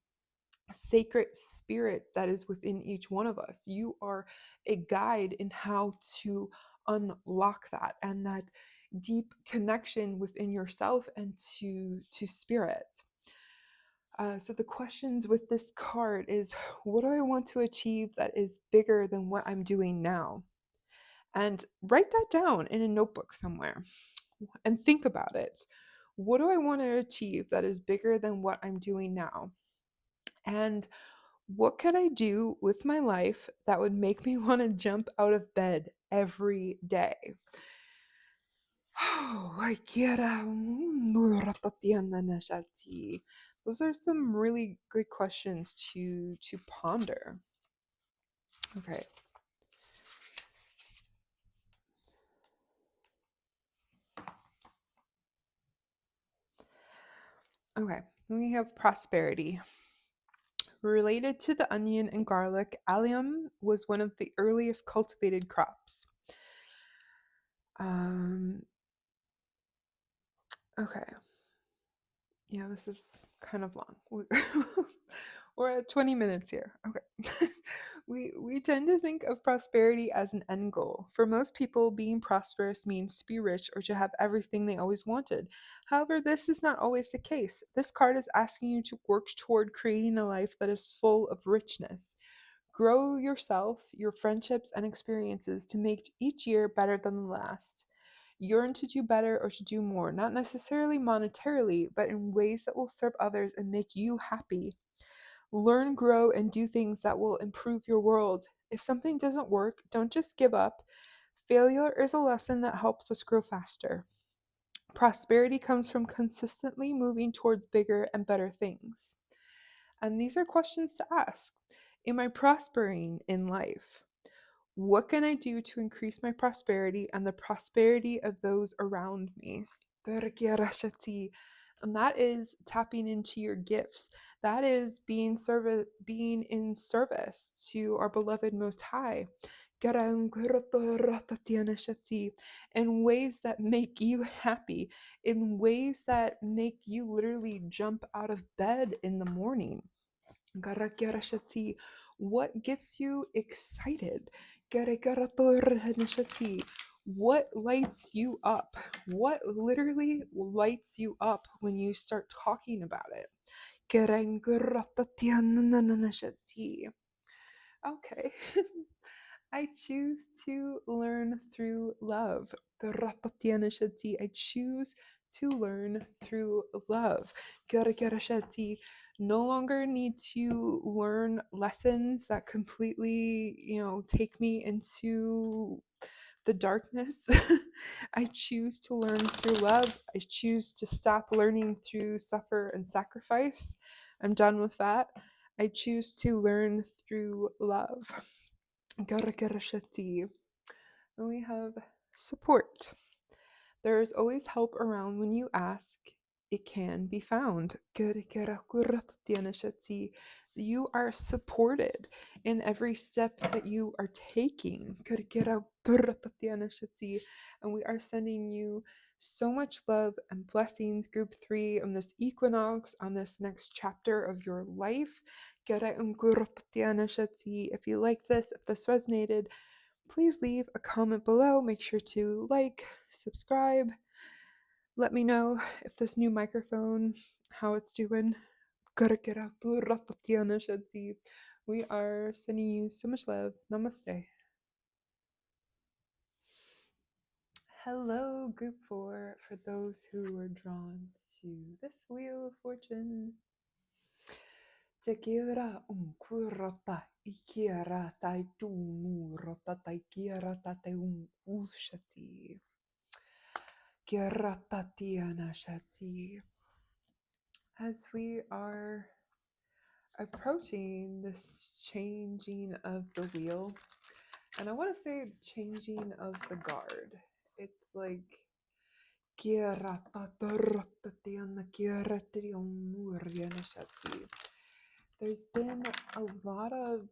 sacred spirit that is within each one of us. You are a guide in how to unlock that and that deep connection within yourself and to spirit. So the questions with this card is, what do I want to achieve that is bigger than what I'm doing now? And write that down in a notebook somewhere and think about it. What do I want to achieve that is bigger than what I'm doing now? And what could I do with my life that would make me want to jump out of bed every day? Those are some really good questions to ponder. Okay. Okay. We have prosperity. Related to the onion and garlic, allium was one of the earliest cultivated crops. Okay. Yeah, this is kind of long. We're at 20 minutes here. Okay. we tend to think of prosperity as an end goal. For most people, being prosperous means to be rich or to have everything they always wanted. However, this is not always the case. This card is asking you to work toward creating a life that is full of richness. Grow yourself, your friendships, and experiences to make each year better than the last. Yearn to do better or to do more, not necessarily monetarily, but in ways that will serve others and make you happy. Learn, grow, and do things that will improve your world. If something doesn't work, don't just give up. Failure is a lesson that helps us grow faster. Prosperity comes from consistently moving towards bigger and better things. And these are questions to ask. Am I prospering in life? What can I do to increase my prosperity and the prosperity of those around me? And that is tapping into your gifts. That is being in service to our beloved Most High in ways that make you happy, in ways that make you literally jump out of bed in the morning. What gets you excited? What lights you up? What literally lights you up when you start talking about it? Okay. I choose to learn through love. I choose to learn through love. No longer need to learn lessons that completely, take me into the darkness. I choose to learn through love. I choose to stop learning through suffer and sacrifice. I'm done with that. I choose to learn through love. And we have support. There is always help around when you ask. It can be found. You are supported in every step that you are taking. And we are sending you so much love and blessings, group 3, on this equinox, on this next chapter of your life. If you like this, if this resonated, please leave a comment below. Make sure to like, subscribe. Let me know if this new microphone, how it's doing. We are sending you so much love. Namaste. Hello, group 4, for those who were drawn to this Wheel of Fortune. Tekira kurata ikiara tai tu rota tai kiara tate ushati. Kiratatiana shati. As we are approaching this changing of the wheel, and I want to say changing of the guard. It's like there's been a lot of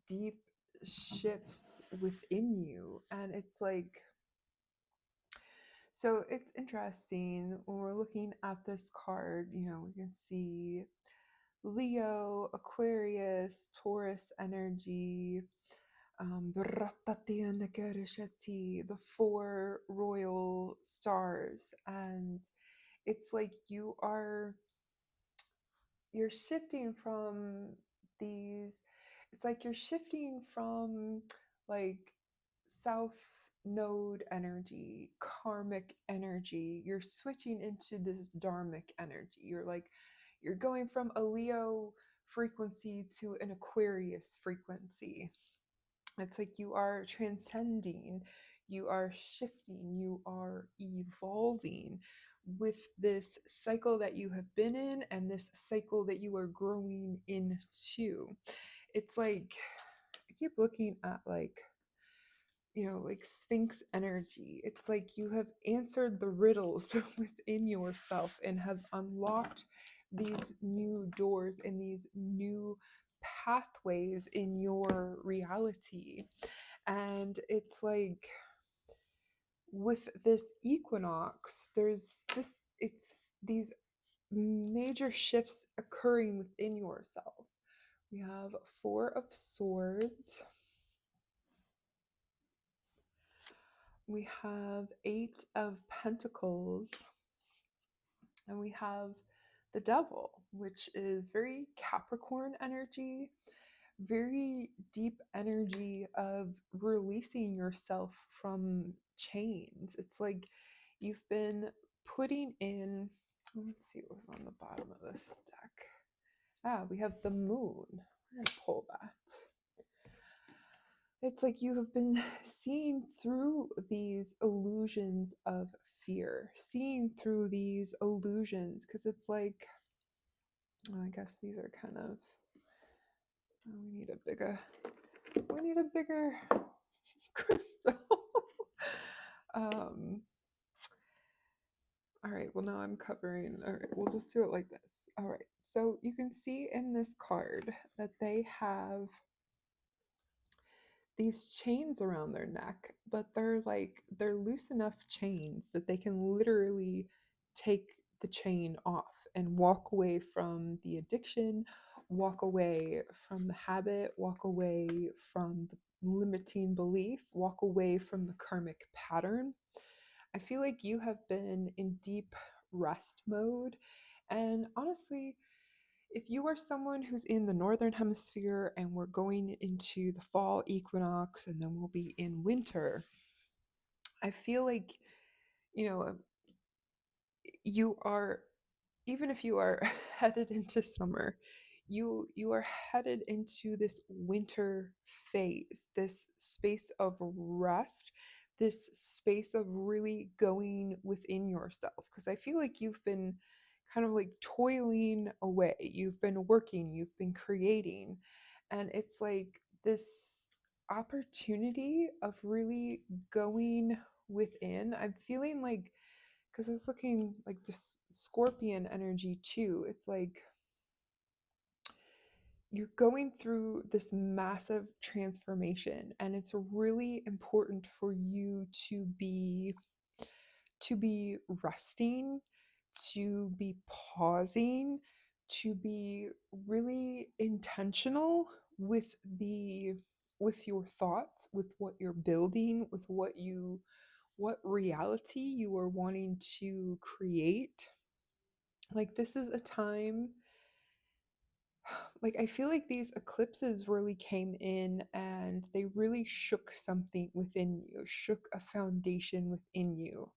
deep shifts within you, and it's like, so it's interesting when we're looking at this card. We can see Leo, Aquarius, Taurus energy, the 4 royal stars, and it's like you're shifting from these, it's like you're shifting from like south node energy, karmic energy. You're switching into this dharmic energy. You're going from a Leo frequency to an Aquarius frequency. It's like you are transcending, you are shifting, you are evolving with this cycle that you have been in and this cycle that you are growing into. It's like, I keep looking at like Sphinx energy. It's like you have answered the riddles within yourself and have unlocked these new doors and these new pathways in your reality. And it's like with this equinox, it's these major shifts occurring within yourself. We have 4 of Swords. We have 8 of Pentacles, and we have the Devil, which is very Capricorn energy, very deep energy of releasing yourself from chains. It's like you've been putting in, let's see what was on the bottom of this deck. Ah, we have the moon. I'm going to pull that. It's like you have been seeing through these illusions of fear, seeing through these illusions, because it's like, oh, I guess these are kind of, oh, we need a bigger crystal. um, all right, well, now I'm covering. All right, we'll just do it like this. All right, so you can see in this card that they have these chains around their neck, but they're loose enough chains that they can literally take the chain off and walk away from the addiction, walk away from the habit, walk away from the limiting belief, walk away from the karmic pattern. I feel like you have been in deep rest mode, and honestly, if you are someone who's in the northern hemisphere and we're going into the fall equinox and then we'll be in winter, I feel like, you know, you are, even if you are headed into summer, you are headed into this winter phase, this space of rest, this space of really going within yourself, because I feel like you've been kind of like toiling away, you've been working, you've been creating, and it's like this opportunity of really going within. I'm feeling like, because I was looking like this scorpion energy too. It's like you're going through this massive transformation, and it's really important for you to be resting, to be pausing, to be really intentional with the with your thoughts, with what you're building, with what reality you are wanting to create. Like, this is a time, like, I feel like these eclipses really came in and they really shook something within you, shook a foundation within you.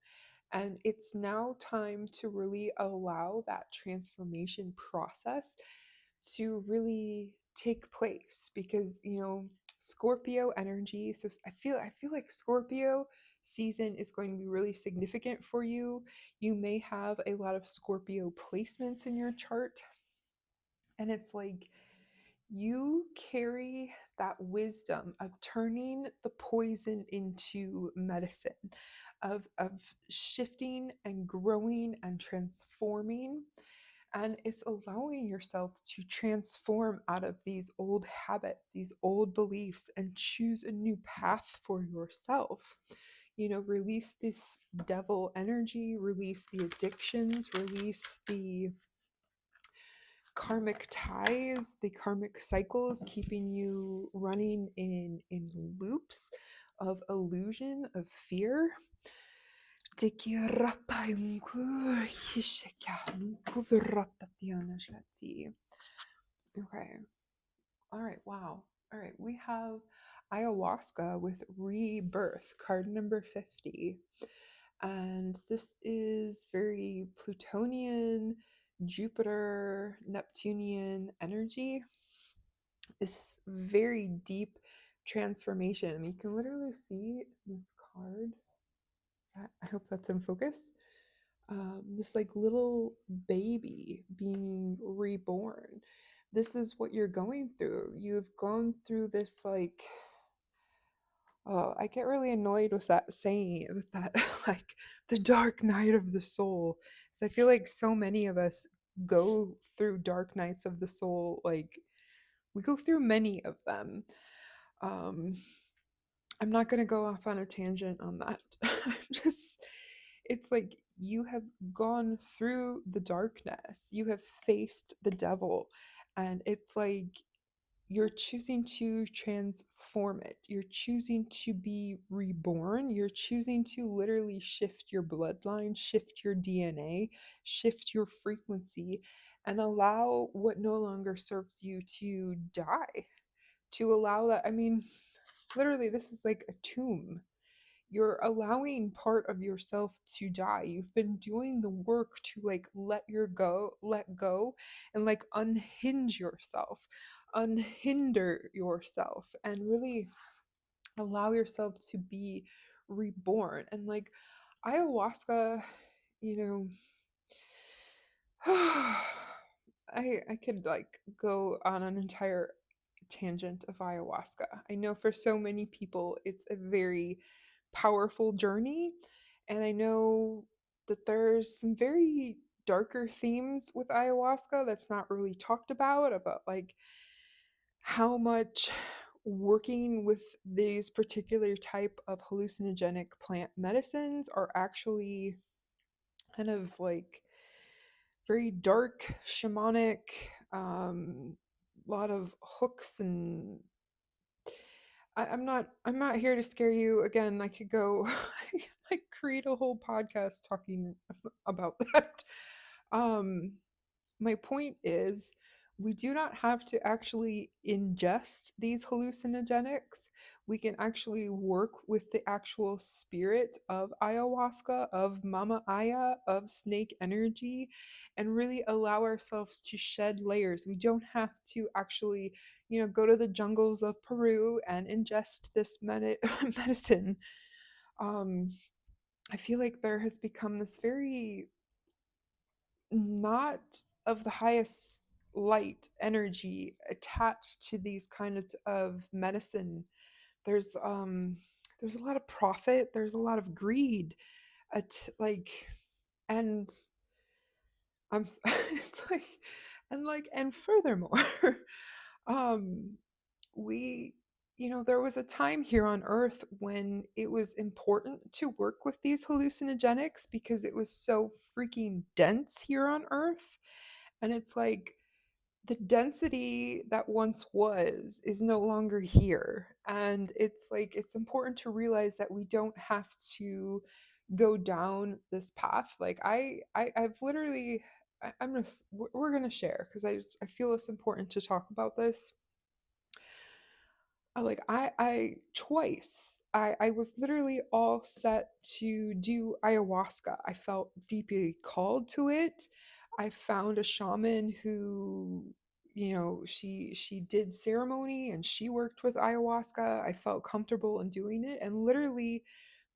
And it's now time to really allow that transformation process to really take place, because, Scorpio energy. So I feel like Scorpio season is going to be really significant for you. You may have a lot of Scorpio placements in your chart, and it's like you carry that wisdom of turning the poison into medicine, of shifting and growing and transforming. And it's allowing yourself to transform out of these old habits, these old beliefs, and choose a new path for yourself. Release this devil energy, release the addictions, release the karmic ties, the karmic cycles keeping you running in loops of illusion, of fear. Okay. All right. Wow. All right. We have ayahuasca with rebirth, card number 50. And this is very Plutonian, Jupiter, Neptunian energy. This very deep transformation. I mean, you can literally see this card. I hope that's in focus. This like little baby being reborn. This is what you're going through. You've gone through this, like, oh, I get really annoyed with that saying, with that like the dark night of the soul. So I feel like so many of us go through dark nights of the soul. Like, we go through many of them. Um, I'm not going to go off on a tangent on that. It's like you have gone through the darkness, you have faced the devil, and it's like you're choosing to transform it. You're choosing to be reborn. You're choosing to literally shift your bloodline, shift your DNA, shift your frequency, and allow what no longer serves you to die. to allow that. I mean, literally, this is like a tomb. You're allowing part of yourself to die. You've been doing the work to like let go, and like unhinge yourself, unhinder yourself, and really allow yourself to be reborn. And like ayahuasca, you know, I could like go on an entire tangent of ayahuasca. I know for so many people it's a very powerful journey, and I know that there's some very darker themes with ayahuasca that's not really talked about like how much working with these particular type of hallucinogenic plant medicines are actually kind of like very dark, shamanic, lot of hooks and I'm not here to scare you. Again, I could go like create a whole podcast talking about that. Um my point is, we do not have to actually ingest these hallucinogenics. We can actually work with the actual spirit of ayahuasca, of Mama Aya, of snake energy, and really allow ourselves to shed layers. We don't have to actually, go to the jungles of Peru and ingest this medicine. Um, I feel like there has become this very not of the highest light energy attached to these kinds of medicine. There's a lot of profit, there's a lot of greed at like, and it's like, and furthermore, um we there was a time here on earth when it was important to work with these hallucinogenics because it was so freaking dense here on earth. And it's like the density that once was is no longer here. And it's like it's important to realize that we don't have to go down this path. Like I've literally I'm just we're gonna share because I feel it's important to talk about this. I twice I was literally all set to do ayahuasca. I felt deeply called to it. I found a shaman who, she did ceremony and she worked with ayahuasca. I felt comfortable in doing it, and literally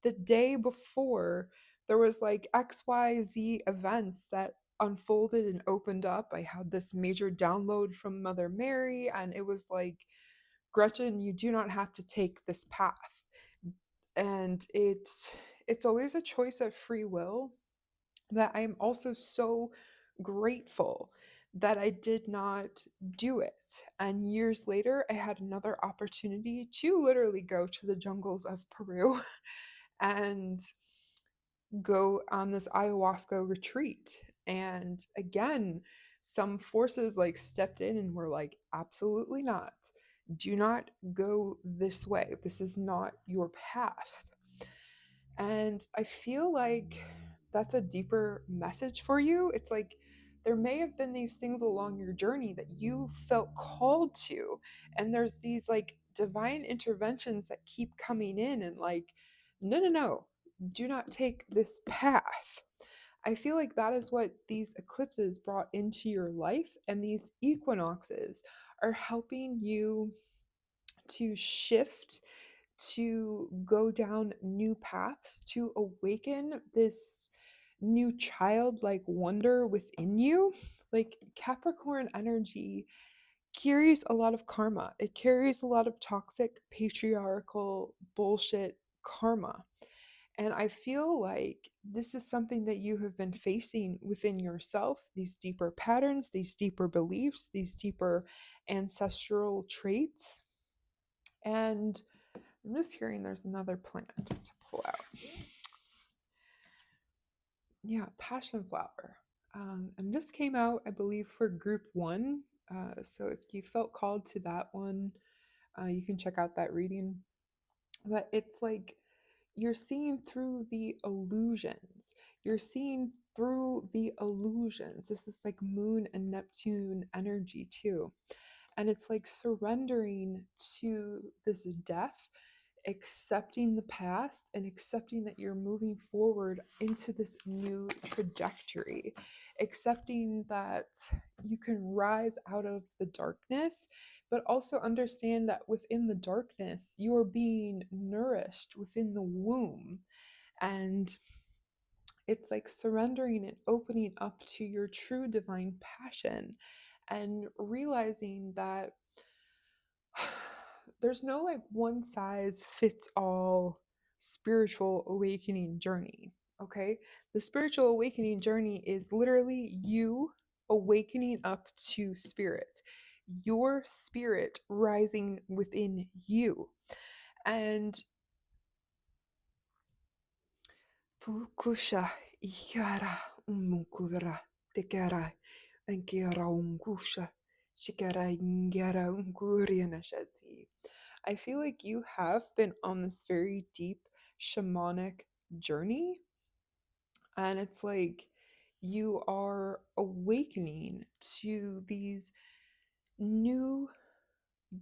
the day before there was like XYZ events that unfolded and opened up. I had this major download from Mother Mary, and it was like, Gretchen, you do not have to take this path. And it's always a choice of free will, that I am also so grateful that I did not do it. And years later, I had another opportunity to literally go to the jungles of Peru and go on this ayahuasca retreat. And again, some forces like stepped in and were like, absolutely not. Do not go this way. This is not your path. And I feel like that's a deeper message for you. It's like there may have been these things along your journey that you felt called to, and there's these like divine interventions that keep coming in and like, no, no, no, do not take this path. I feel like that is what these eclipses brought into your life, and these equinoxes are helping you to shift, to go down new paths, to awaken this new childlike wonder within you. Like Capricorn energy carries a lot of karma, it carries a lot of toxic, patriarchal bullshit karma. And I feel like this is something that you have been facing within yourself, these deeper patterns, these deeper beliefs, these deeper ancestral traits. And I'm just hearing there's another plant to pull out. Yeah, passion flower. And this came out, I believe, for group 1. So if you felt called to that one, you can check out that reading. But it's like you're seeing through the illusions. You're seeing through the illusions. This is like Moon and Neptune energy too. And it's like surrendering to this death, accepting the past and accepting that you're moving forward into this new trajectory, accepting that you can rise out of the darkness, but also understand that within the darkness, you are being nourished within the womb. And it's like surrendering and opening up to your true divine passion and realizing that there's no like one size fits all spiritual awakening journey. Okay. The spiritual awakening journey is literally you awakening up to spirit, your spirit rising within you. And tukusha ikara umukura tekara ankara ungusha shikara ingara unguriana shati. I feel like you have been on this very deep shamanic journey, and it's like you are awakening to these new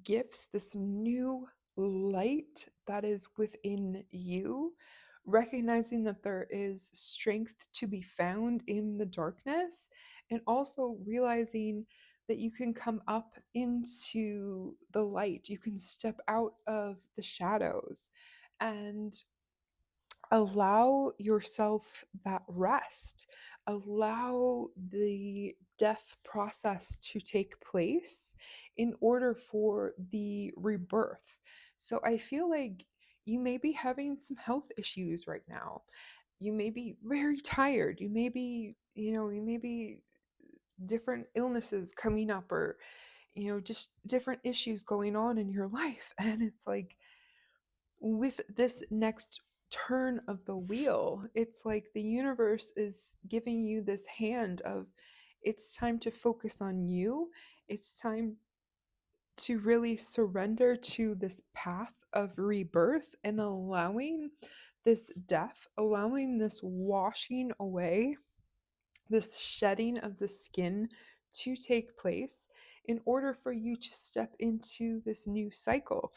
gifts, this new light that is within you, recognizing that there is strength to be found in the darkness, and also realizing that you can come up into the light, you can step out of the shadows and allow yourself that rest, allow the death process to take place in order for the rebirth. So I feel like you may be having some health issues right now. You may be very tired. You may be, you may be different illnesses coming up, or, just different issues going on in your life. And it's like, with this next turn of the wheel, it's like the universe is giving you this hand of, it's time to focus on you. It's time to really surrender to this path of rebirth and allowing this death, allowing this washing away, this shedding of the skin to take place in order for you to step into this new cycle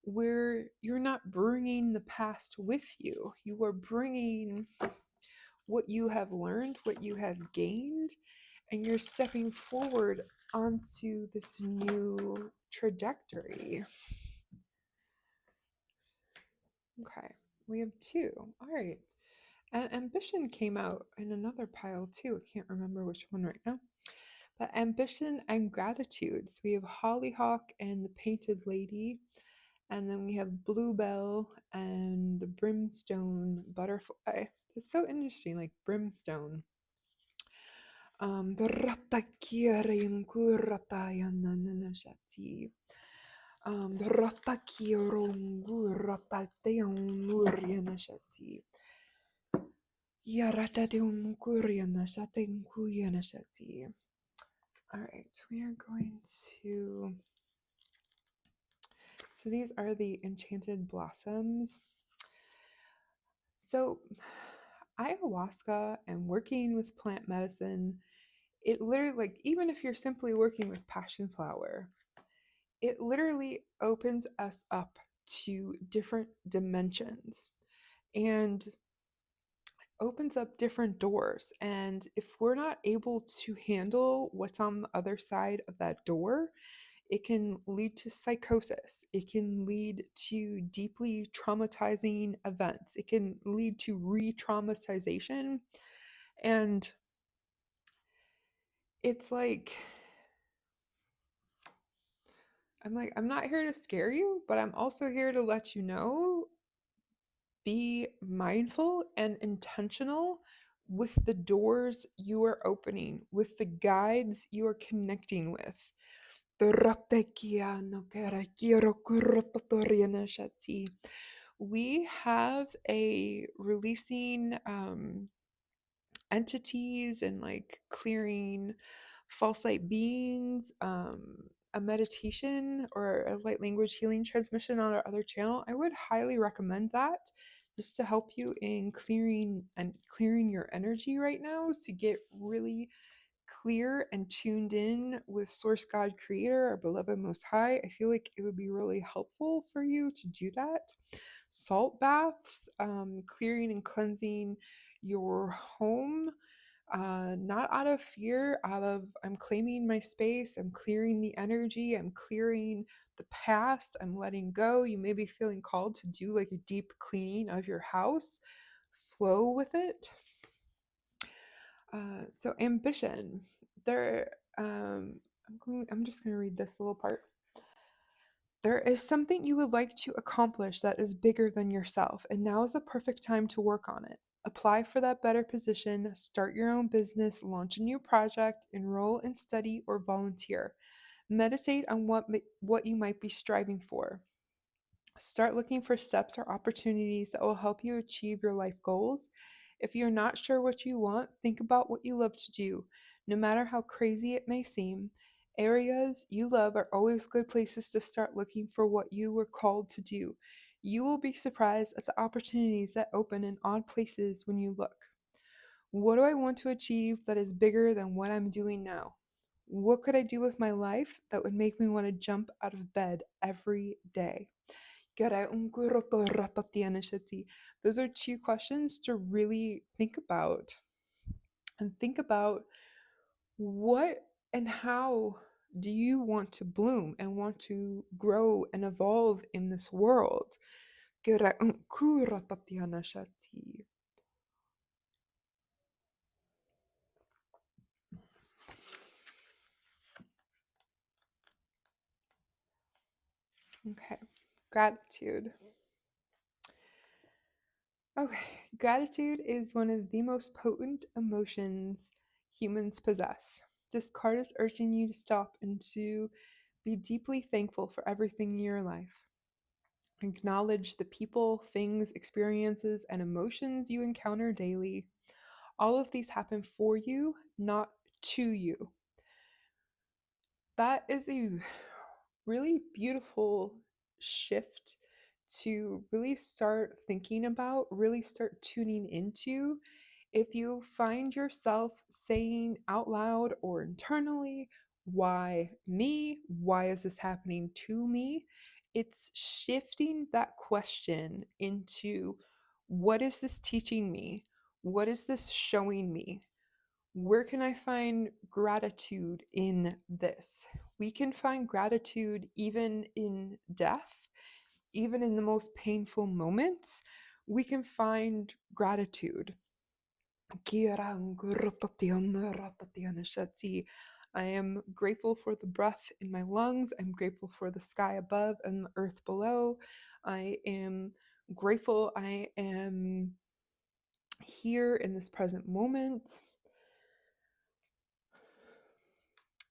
where you're not bringing the past with you. You are bringing what you have learned, what you have gained, and you're stepping forward onto this new trajectory. Okay, we have two. All right. And ambition came out in another pile too. I can't remember which one right now. But ambition and gratitude. So we have hollyhock and the painted lady. And then we have bluebell and the brimstone butterfly. It's so interesting, like brimstone. The ratakira yunkurata yananashati. The ratakiro ngurata yanurianashati. All right, we are going to. So these are the enchanted blossoms. So, ayahuasca and working with plant medicine, it literally, like, even if you're simply working with passion flower, it literally opens us up to different dimensions and opens up different doors. And if we're not able to handle what's on the other side of that door, it can lead to psychosis. It can lead to deeply traumatizing events. It can lead to re-traumatization. And it's like, I'm not here to scare you, but I'm also here to let you know, be mindful and intentional with the doors you are opening, with the guides you are connecting with. We have a releasing entities and like clearing false light beings, a meditation or a light language healing transmission on our other channel. I would highly recommend that, just to help you in clearing your energy right now, to get really clear and tuned in with Source God Creator, our beloved Most High, I feel like it would be really helpful for you to do that. Salt baths, clearing and cleansing your home, not out of fear, out of I'm claiming my space, I'm clearing the energy, I'm clearing the past, I'm letting go. You may be feeling called to do like a deep cleaning of your house. Flow with it. So ambition. There, I'm just going to read this little part. There is something you would like to accomplish that is bigger than yourself, and now is a perfect time to work on it. Apply for that better position, start your own business, launch a new project, enroll in study, or volunteer. Meditate on what you might be striving for. Start looking for steps or opportunities that will help you achieve your life goals. If you're not sure what you want, think about what you love to do. No matter how crazy it may seem, areas you love are always good places to start looking for what you were called to do. You will be surprised at the opportunities that open in odd places when you look. What do I want to achieve that is bigger than what I'm doing now? What could I do with my life that would make me want to jump out of bed every day? Those are two questions to really think about. And think about what and how do you want to bloom and want to grow and evolve in this world? Okay, gratitude. Okay, gratitude is one of the most potent emotions humans possess. This card is urging you to stop and to be deeply thankful for everything in your life. Acknowledge the people, things, experiences, and emotions you encounter daily. All of these happen for you, not to you. That is a really beautiful shift to really start thinking about, really start tuning into. If you find yourself saying out loud or internally, why me? Why is this happening to me? It's shifting that question into what is this teaching me? What is this showing me? Where can I find gratitude in this? We can find gratitude even in death, even in the most painful moments. We can find gratitude. I am grateful for the breath in my lungs. I'm grateful for the sky above and the earth below. I am grateful I am here in this present moment.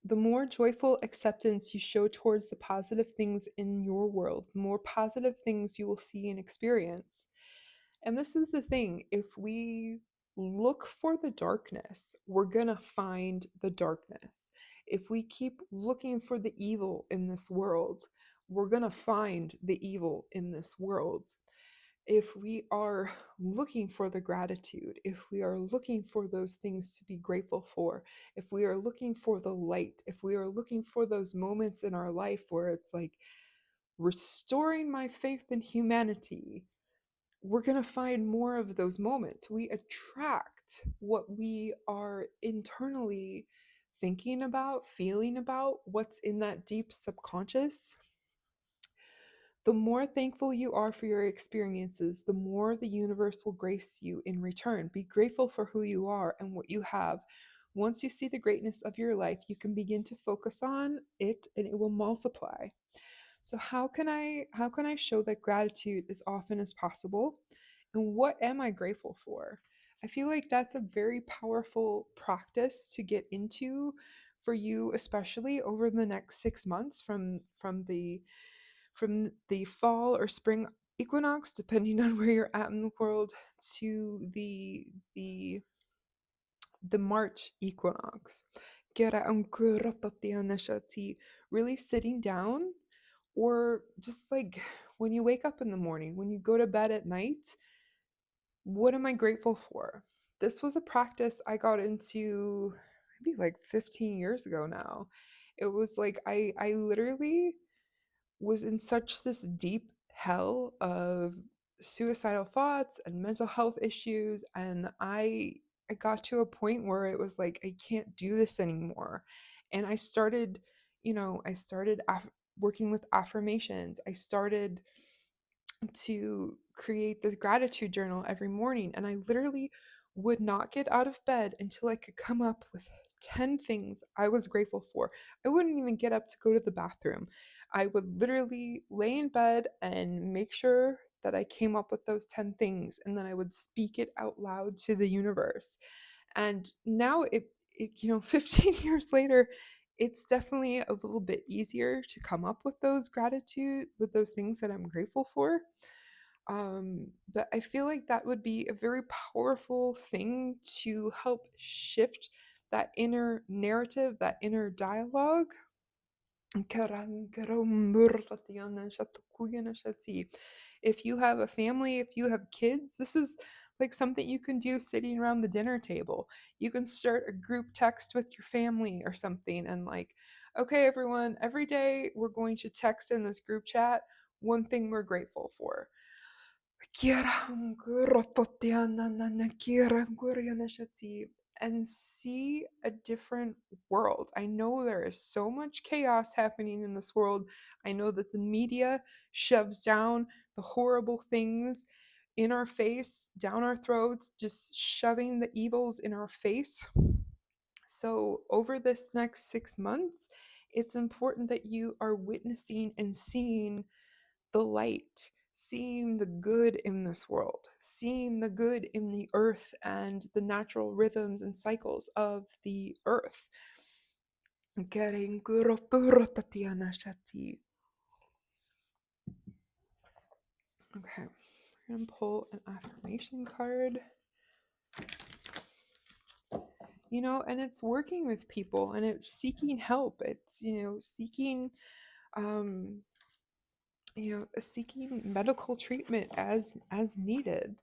The more joyful acceptance you show towards the positive things in your world, the more positive things you will see and experience. And this is the thing, if we look for the darkness, we're going to find the darkness. If we keep looking for the evil in this world, we're going to find the evil in this world. If we are looking for the gratitude, if we are looking for those things to be grateful for, if we are looking for the light, if we are looking for those moments in our life where it's like restoring my faith in humanity, we're going to find more of those moments. We attract what we are internally thinking about, feeling about, what's in that deep subconscious. The more thankful you are for your experiences, the more the universe will grace you in return. Be grateful for who you are and what you have. Once you see the greatness of your life, you can begin to focus on it and it will multiply. So how can I show that gratitude as often as possible? And what am I grateful for? I feel like that's a very powerful practice to get into for you, especially over the next 6 months from the fall or spring equinox, depending on where you're at in the world, to the March equinox. Really sitting down, or just like when you wake up in the morning, when you go to bed at night, what am I grateful for? This was a practice I got into, I maybe like 15 years ago now. It was like I literally was in such this deep hell of suicidal thoughts and mental health issues, and I got to a point where it was like I can't do this anymore. And I started, working with affirmations. I started to create this gratitude journal every morning, and I literally would not get out of bed until I could come up with 10 things I was grateful for. I wouldn't even get up to go to the bathroom. I would literally lay in bed and make sure that I came up with those 10 things, and then I would speak it out loud to the universe. And now 15 years later, it's definitely a little bit easier to come up with those things that I'm grateful for. But I feel like that would be a very powerful thing to help shift that inner narrative, that inner dialogue. If you have a family, if you have kids, this is like something you can do sitting around the dinner table. You can start a group text with your family or something, and like, okay, everyone, every day we're going to text in this group chat one thing we're grateful for. And see a different world. I know there is so much chaos happening in this world. I know that the media shoves down the horrible things in our face, down our throats, just shoving the evils in our face. So, over this next 6 months, it's important that you are witnessing and seeing the light, seeing the good in this world, seeing the good in the earth and the natural rhythms and cycles of the earth. Okay, I'm gonna pull an affirmation card. And it's working with people, and it's seeking help. It's, um, seeking medical treatment as needed.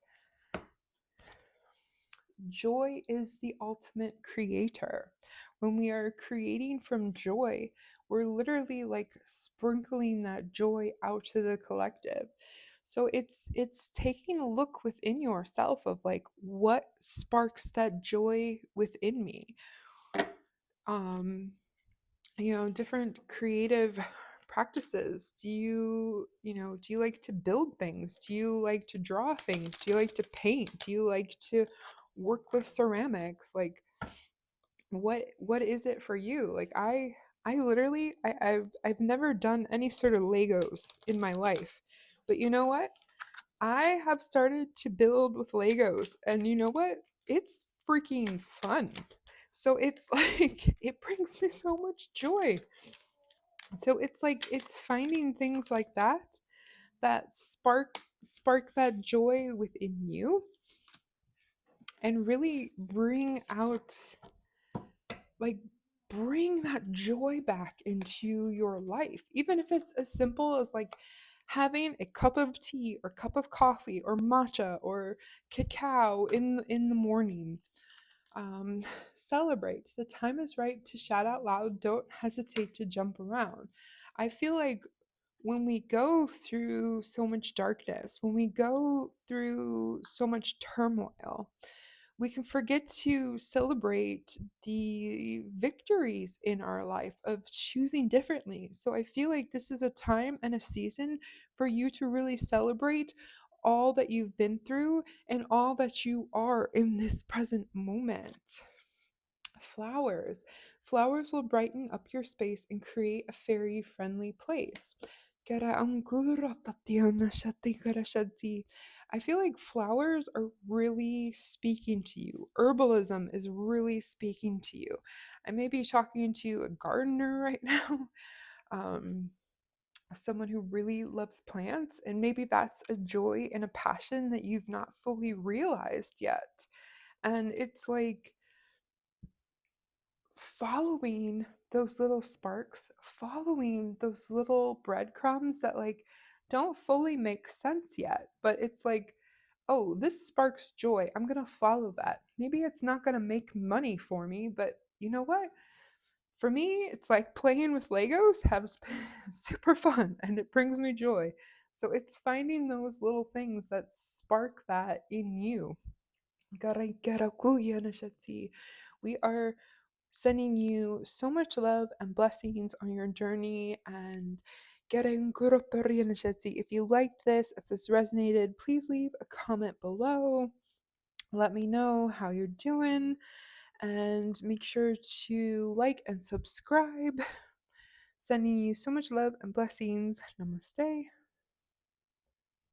Joy is the ultimate creator. When we are creating from joy, we're literally like sprinkling that joy out to the collective. So it's taking a look within yourself of like what sparks that joy within me. Different creative practices. Do you like to build things? Do you like to draw things? Do you like to paint? Do you like to work with ceramics? Like, what is it for you? Like, I literally I've never done any sort of Legos in my life, but you know what, I have started to build with Legos, and you know what, it's freaking fun. So it's like it brings me so much joy. So it's like it's finding things like that spark that joy within you, and really like bring that joy back into your life, even if it's as simple as like having a cup of tea or cup of coffee or matcha or cacao in the morning. um, Celebrate. The time is right to shout out loud. Don't hesitate to jump around. I feel like when we go through so much darkness, when we go through so much turmoil, we can forget to celebrate the victories in our life of choosing differently. So I feel like this is a time and a season for you to really celebrate all that you've been through and all that you are in this present moment. Flowers. Flowers will brighten up your space and create a fairy friendly place. I feel like flowers are really speaking to you. Herbalism is really speaking to you. I may be talking to a gardener right now, someone who really loves plants, and maybe that's a joy and a passion that you've not fully realized yet. And it's like following those little sparks, following those little breadcrumbs that like don't fully make sense yet, but it's like, oh, this sparks joy. I'm going to follow that. Maybe it's not going to make money for me, but you know what? For me, it's like playing with Legos has been super fun and it brings me joy. So it's finding those little things that spark that in you. We are sending you so much love and blessings on your journey. And if you liked this, if this resonated, please leave a comment below. Let me know how you're doing and make sure to like and subscribe. Sending you so much love and blessings. Namaste.